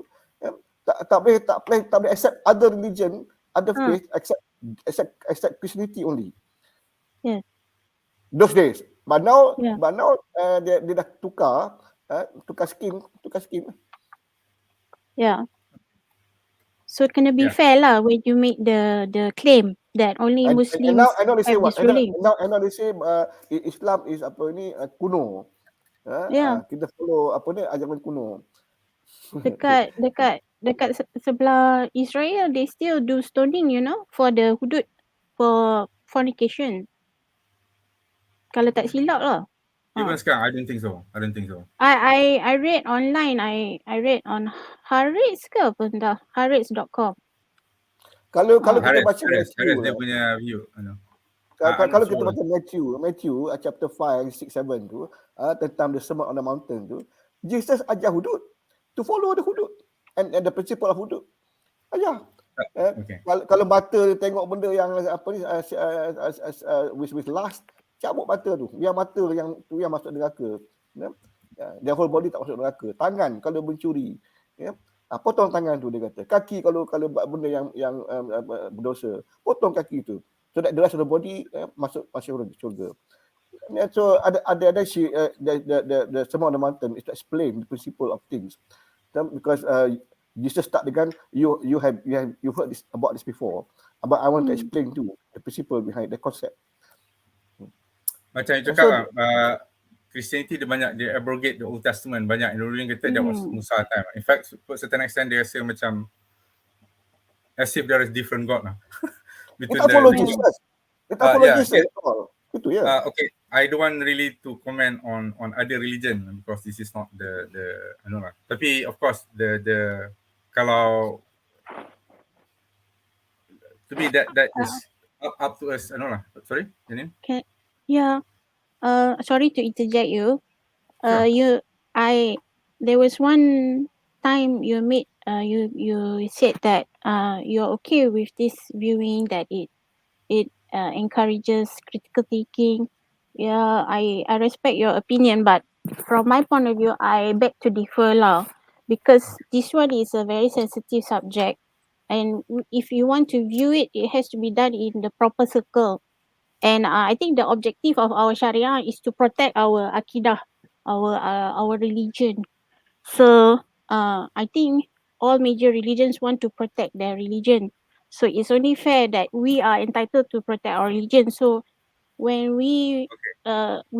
tak boleh accept other religion, other faith, accept Christianity only. Yes. Those days. But now dia dah tukar skin. Yeah. So kena be fair lah when you make the claim that only And Muslims now they say have what? this ruling. Now they say Islam is apa ni kuno. Yeah. Kita follow apa ni ajaran kuno. Dekat sebelah Israel, they still do stoning, you know, for the hudud, for fornication. Kalau tak silap lah. Even sekarang, I don't think so. I read online, I read on Haaretz ke apa entah, Haaretz.com. Kalau kita baca Harris Matthew dia lah. punya view. Kalau kita baca Matthew chapter 5, 6, 7 tu tentang the Sermon on the Mountain tu, Jesus ajar hudud to follow the hudud and the principle of hudud. Ajar. Kalau mata dia tengok benda yang apa ni with lust, cabut mata tu. Biar mata yang tu yang masuk neraka. Their whole body tak masuk neraka. Tangan kalau mencuri, potong tangan tu dia kata. Kaki kalau buat benda yang berdosa, potong kaki tu. So that the rest of the body masuk syurga. So ada the Sermon on the Mountain is to explain the principle of things. Because Jesus start dengan you heard this about this before, but I want to explain too the principle behind the concept. Macam you cakap Christianity dia abrogate the Old Testament banyak. Ruling kata that was Musa time. In fact, to a certain extent dia rasa macam as if there is different God lah. Kita follow Jesus. Kita follow Jesus. Itu ya. Okay, I don't want really to comment on other religion because this is not the I know lah. Tapi of course the kalau to me that is up to us. I know lah. Sorry, Nini? Yeah. Sorry to interject you. There was one time you said that you're okay with this viewing that it encourages critical thinking. Yeah, I respect your opinion, but from my point of view, I beg to differ lah, because this one is a very sensitive subject, and if you want to view it, it has to be done in the proper circle. And I think the objective of our Sharia is to protect our akidah, our religion. So I think all major religions want to protect their religion. So it's only fair that we are entitled to protect our religion. So when we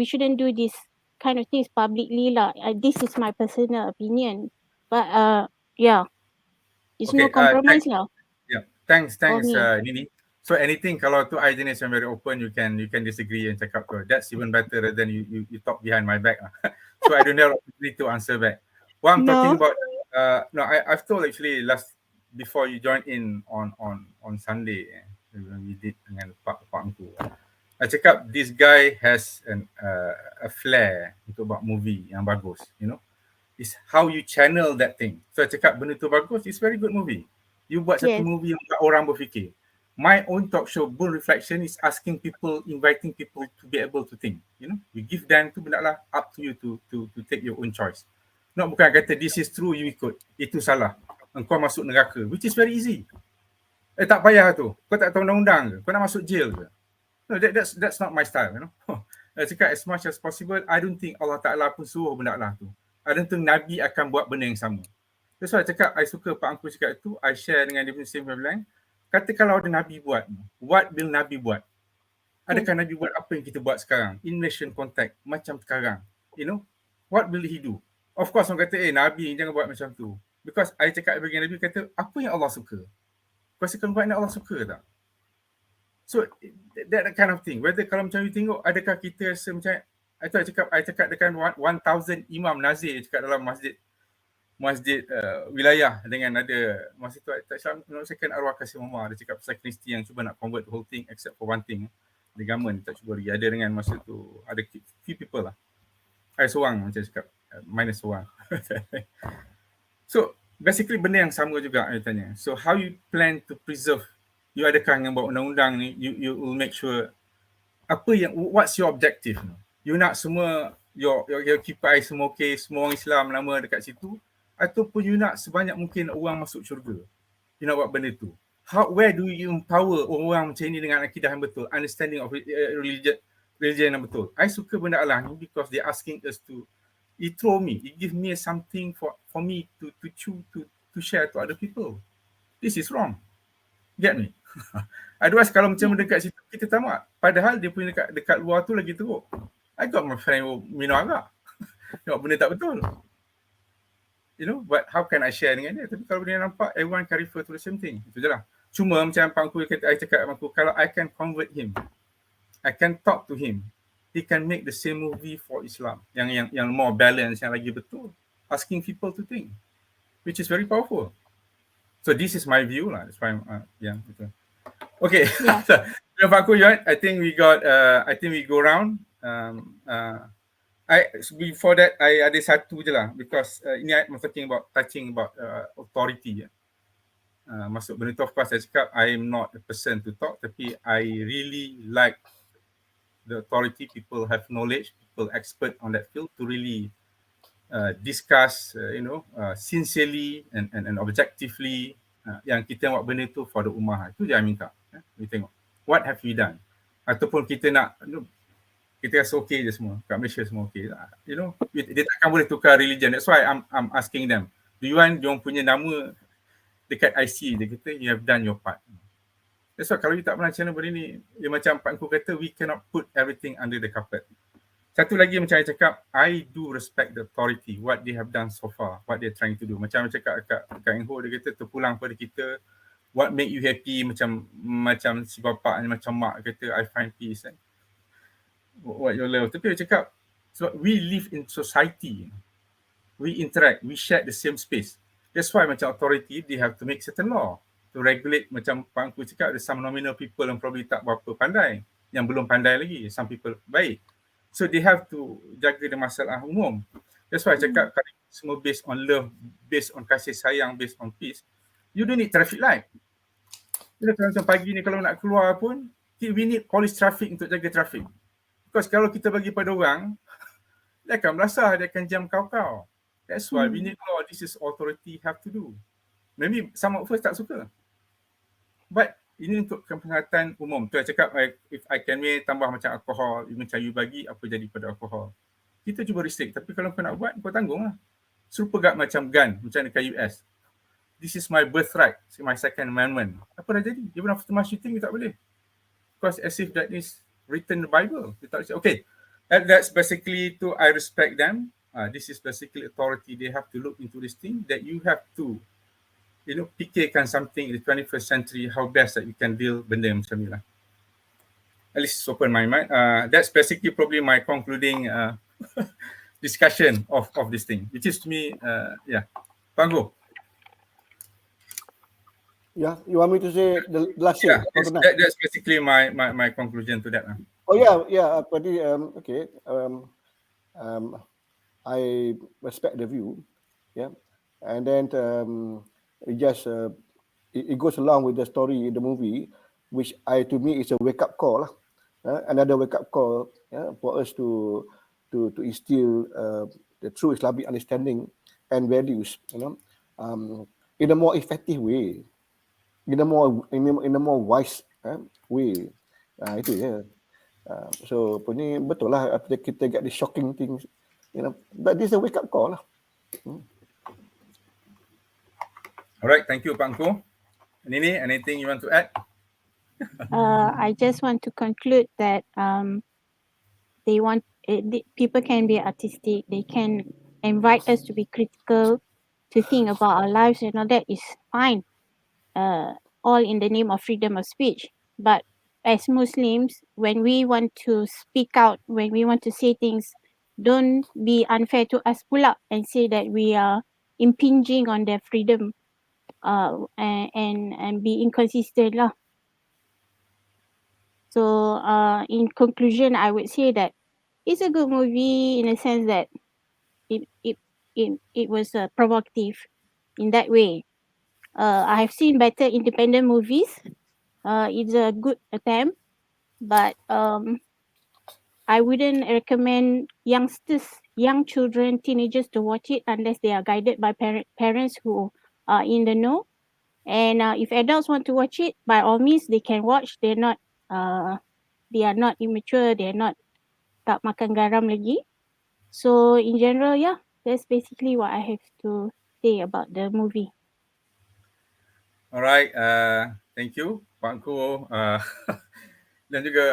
shouldn't do this kind of things publicly lah. This is my personal opinion. But it's no compromise lah. Yeah, thanks me. Nini. So anything kalau tu I jenis yang very open, you can disagree and cakap tu. That's even better rather than you talk behind my back. So I don't have opportunity to answer back. What I'm talking about, I've told actually before you joined in on Sunday when we did dengan Pak Engku. I cakap this guy has a flair untuk buat movie yang bagus, you know. It's how you channel that thing. So I cakap benda tu bagus, it's very good movie. You buat satu movie yang orang berfikir. My own talk show, Boon Reflection, is inviting people to be able to think. You know, you give them tu benda lah, up to you to take your own choice. Not bukan kata this is true, you ikut. Itu salah. Engkau masuk neraka, which is very easy. Tak payah tu. Kau tak tahu undang-undang ke? Kau nak masuk jail ke? No, that's not my style, you know. Cakap as much as possible, I don't think Allah Ta'ala pun suruh benda lah tu. I don't think Nabi akan buat benda yang sama. That's why I cakap, I suka Pak Engku cakap itu, I share dengan dia punya same wavelength. Kata kalau ada Nabi buat, what will Nabi buat? Adakah Nabi buat apa yang kita buat sekarang? In Malaysian context, macam sekarang. You know, what will he do? Of course, orang kata, Nabi jangan buat macam tu. Because I cakap bagian Nabi kata, apa yang Allah suka? Kau rasakan buat yang Allah suka tak? So, that kind of thing. Whether kalau macam you tengok, adakah kita rasa macam, I cakap dengan 1,000 imam nazir cakap dalam masjid wilayah dengan ada masa tu tak salah menyelesaikan arwah Kasih Mama, dia cakap pasal Kristi yang cuba nak convert the whole thing except for one thing, the government tak cuba lagi. Ada dengan masa tu ada few people lah, I seorang macam cakap minus seorang. So basically benda yang sama juga I tanya. So how you plan to preserve, you adakah yang buat undang-undang ni, you will make sure what's your objective? You nak semua your KPI semua okay, semua orang Islam nama dekat situ, ataupun you nak sebanyak mungkin orang masuk syurga? You nak buat benda tu. Where do you empower orang macam ni dengan akidah yang betul, understanding of religion yang betul? I suka benda Allah ni because they asking us to, it give me something for me to share to other people. This is wrong. Get me? Otherwise kalau macam dekat situ kita tamat. Padahal dia punya dekat luar tu lagi teruk. I got my friend who minum arak. Tengok benda tak betul. You know, but how can I share dengan dia? Tapi kalau dia nampak, everyone can refer to the same thing. Itu je lah. Cuma macam Pak Engku kata, I cakap dengan Pak Engku, kalau I can convert him, I can talk to him, he can make the same movie for Islam. Yang more balanced, yang lagi betul. Asking people to think. Which is very powerful. So this is my view lah. That's why yeah, betul. Okay. Yeah. Pak Engku, I think we got, I think we go round. Before that, I ada satu je lah, because ini I'm touching about authority. Masuk benda tu, of course, saya cakap I am not the person to talk, tapi I really like the authority, people have knowledge, people expert on that field to really discuss, sincerely and objectively, yang kita buat benda tu for the ummah. Itu je I minta. We tengok, what have we done? Ataupun kita nak, kita rasa okay je semua, kat Malaysia semua okay. Dia takkan boleh tukar religion. That's why I'm asking them, do you want diorang punya nama dekat IC dia kata, you have done your part. That's why kalau you tak pernah channel benda ni, dia macam Pak Engku kata, we cannot put everything under the carpet. Satu lagi macam I cakap, I do respect the authority, what they have done so far, what they're trying to do. Macam I cakap kat Engku, dia kata terpulang pada kita, what make you happy, macam si bapa ni, macam mak kata, I find peace. What your love. Tapi I cakap, so we live in society, we interact, we share the same space. That's why macam authority, they have to make certain law to regulate. Macam Pak Engku cakap, there's some nominal people yang probably tak berapa pandai, yang belum pandai lagi, some people baik. So they have to jaga the masalah umum. That's why I cakap, kalau semua based on love, based on kasih sayang, based on peace, you don't need traffic light. Macam pagi ni kalau nak keluar pun, we need police traffic untuk jaga traffic. Because kalau kita bagi pada orang, dia akan melasah, dia akan jam kau-kau. That's why we need law. This is authority have to do. Maybe some of us tak suka. But ini untuk kesihatan umum. Tu saya cakap, if I can tambah macam alkohol, macam you bagi, apa jadi pada alkohol. Kita cuba restrict. Tapi kalau kau nak buat, kau tanggung lah. Serupa gak macam gun, macam dekat US. This is my birthright, my second amendment. Apa dah jadi? Even after mass shooting, you tak boleh. Because as if that is written in the Bible. You tak boleh. Okay. That's basically to, I respect them. This is basically authority. They have to look into this thing, that you have to, fikirkan something in the 21st century, how best that you can deal benda macam ni lah. At least open my mind. That's basically probably my concluding discussion of this thing, which is to me, yeah. Pak Engku. Yeah, you want me to say the last thing? Yeah, that's basically my conclusion to that. Oh yeah. Okay. I respect the view, yeah, and then it just it goes along with the story in the movie, which to me is a wake up call, another wake up call, for us to instill the true Islamic understanding and values, in a more effective way, in a more wise way. Itu ya. So ni betul lah, after kita get the shocking things. But this is a wake-up call lah. All right, thank you, Pak Engku. Nini, anything you want to add? I just want to conclude that people can be artistic. They can invite us to be critical, to think about our lives, and all that is fine. All in the name of freedom of speech. But as Muslims, when we want to speak out, when we want to say things, don't be unfair to us pula and say that we are impinging on their freedom, and be inconsistent lah. So in conclusion, I would say that it's a good movie in a sense that it was provocative in that way. I have seen better independent movies. It's a good attempt, but I wouldn't recommend young children, teenagers to watch it unless they are guided by parents who are in the know. And if adults want to watch it, by all means they can watch. They are not immature. They are not tak makan garam lagi. So in general, yeah, that's basically what I have to say about the movie. Alright, thank you Pak Engku dan juga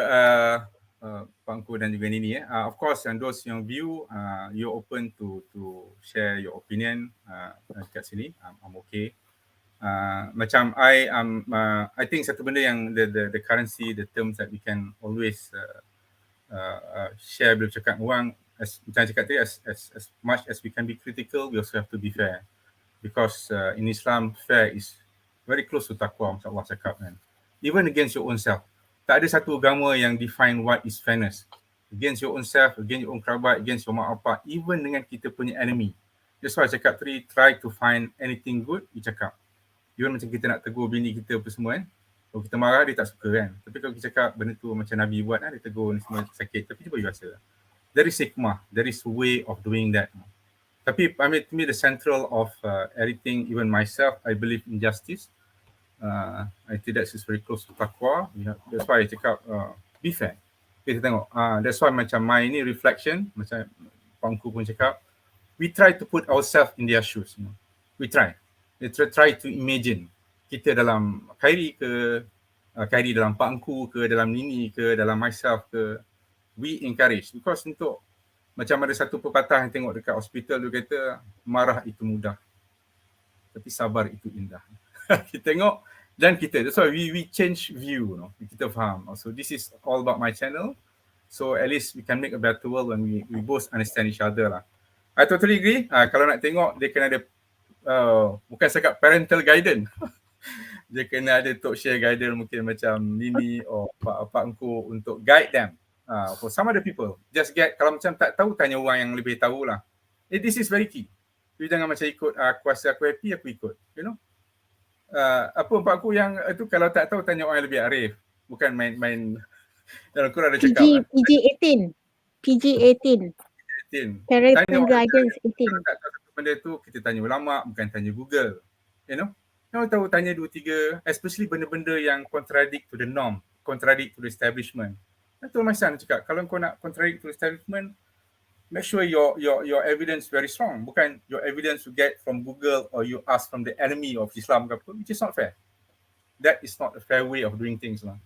Pak Engku dan juga Nini. Of course, and those yang view, you open to share your opinion dekat sini. I'm okay. Macam I think satu benda yang the currency, the terms that we can always share bila cakap orang, macam cakap tadi, as much as we can be critical, we also have to be fair. Because in Islam, fair is very close to taqwa, macam Allah cakap kan. Even against your own self. Tak ada satu agama yang define what is fairness. Against your own self, against your own kerabat, against your mak bapak, even dengan kita punya enemy. That's why I cakap tadi, try to find anything good, you cakap. Even macam kita nak tegur bini kita apa semua kan. Kalau kita marah, dia tak suka kan. Tapi kalau kita cakap benda tu macam Nabi buat kan, dia tegur ni semua sakit. Tapi dia boleh rasa. There is hikmah. There is a way of doing that. Tapi I mean, to me, the central of everything, even myself, I believe in justice. I think that is very close to taqwa. That's why I cakap, be fair. Kita tengok, that's why macam my ni reflection, macam Pak Engku pun cakap, we try to put ourselves in their shoes. We try. We try to imagine. Kita dalam Khairi ke, Khairi dalam Pak Engku ke, dalam Nini ke, dalam myself ke, we encourage. Because untuk, macam ada satu pepatah yang tengok dekat hospital, dia kata, marah itu mudah. Tapi sabar itu indah. Kita tengok, dan kita, that's why we change view, kita faham. So this is all about my channel. So at least we can make a better world when we both understand each other lah. I totally agree. Kalau nak tengok, dia kena ada, bukan cakap parental guidance. Dia kena ada talk share guidance mungkin macam Nini or Pak Engku untuk guide them. For some other people, just get, kalau macam tak tahu, tanya orang yang lebih tahu lah. This is very key. You jangan macam ikut kuasa aku happy, aku ikut. You know? Apa Pak Engku yang itu kalau tak tahu, tanya orang yang lebih arif. Bukan main dalam Quran ada cakap. PG-18. Parental guidance 18. Kalau tak tahu satu benda tu, kita tanya ulama, bukan tanya Google. You know? Kalau tahu, tanya 2-3, especially benda-benda yang contradict to the norm, contradict to the establishment. Itu macam cakap, kalau kau nak contradict to the establishment, make sure your evidence very strong. Bukan your evidence you get from Google or you ask from the enemy of Islam, which is not fair. That is not a fair way of doing things lah.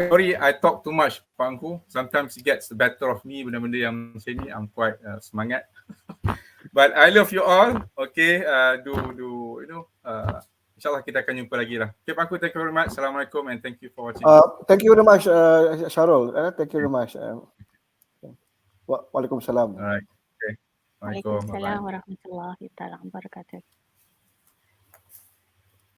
Sorry, I talk too much, Pak Engku. Sometimes it gets the better of me, benda-benda yang macam ni. I'm quite semangat. But I love you all. Okay, you know, insyaAllah kita akan jumpa lagi lah. Okay, Pak Engku, thank you very much. Assalamualaikum and thank you for watching. Thank you very much, Syarul. Thank you very much. Waalaikumsalam. Alright. Okay. Waalaikumsalam warahmatullahi wabarakatuh.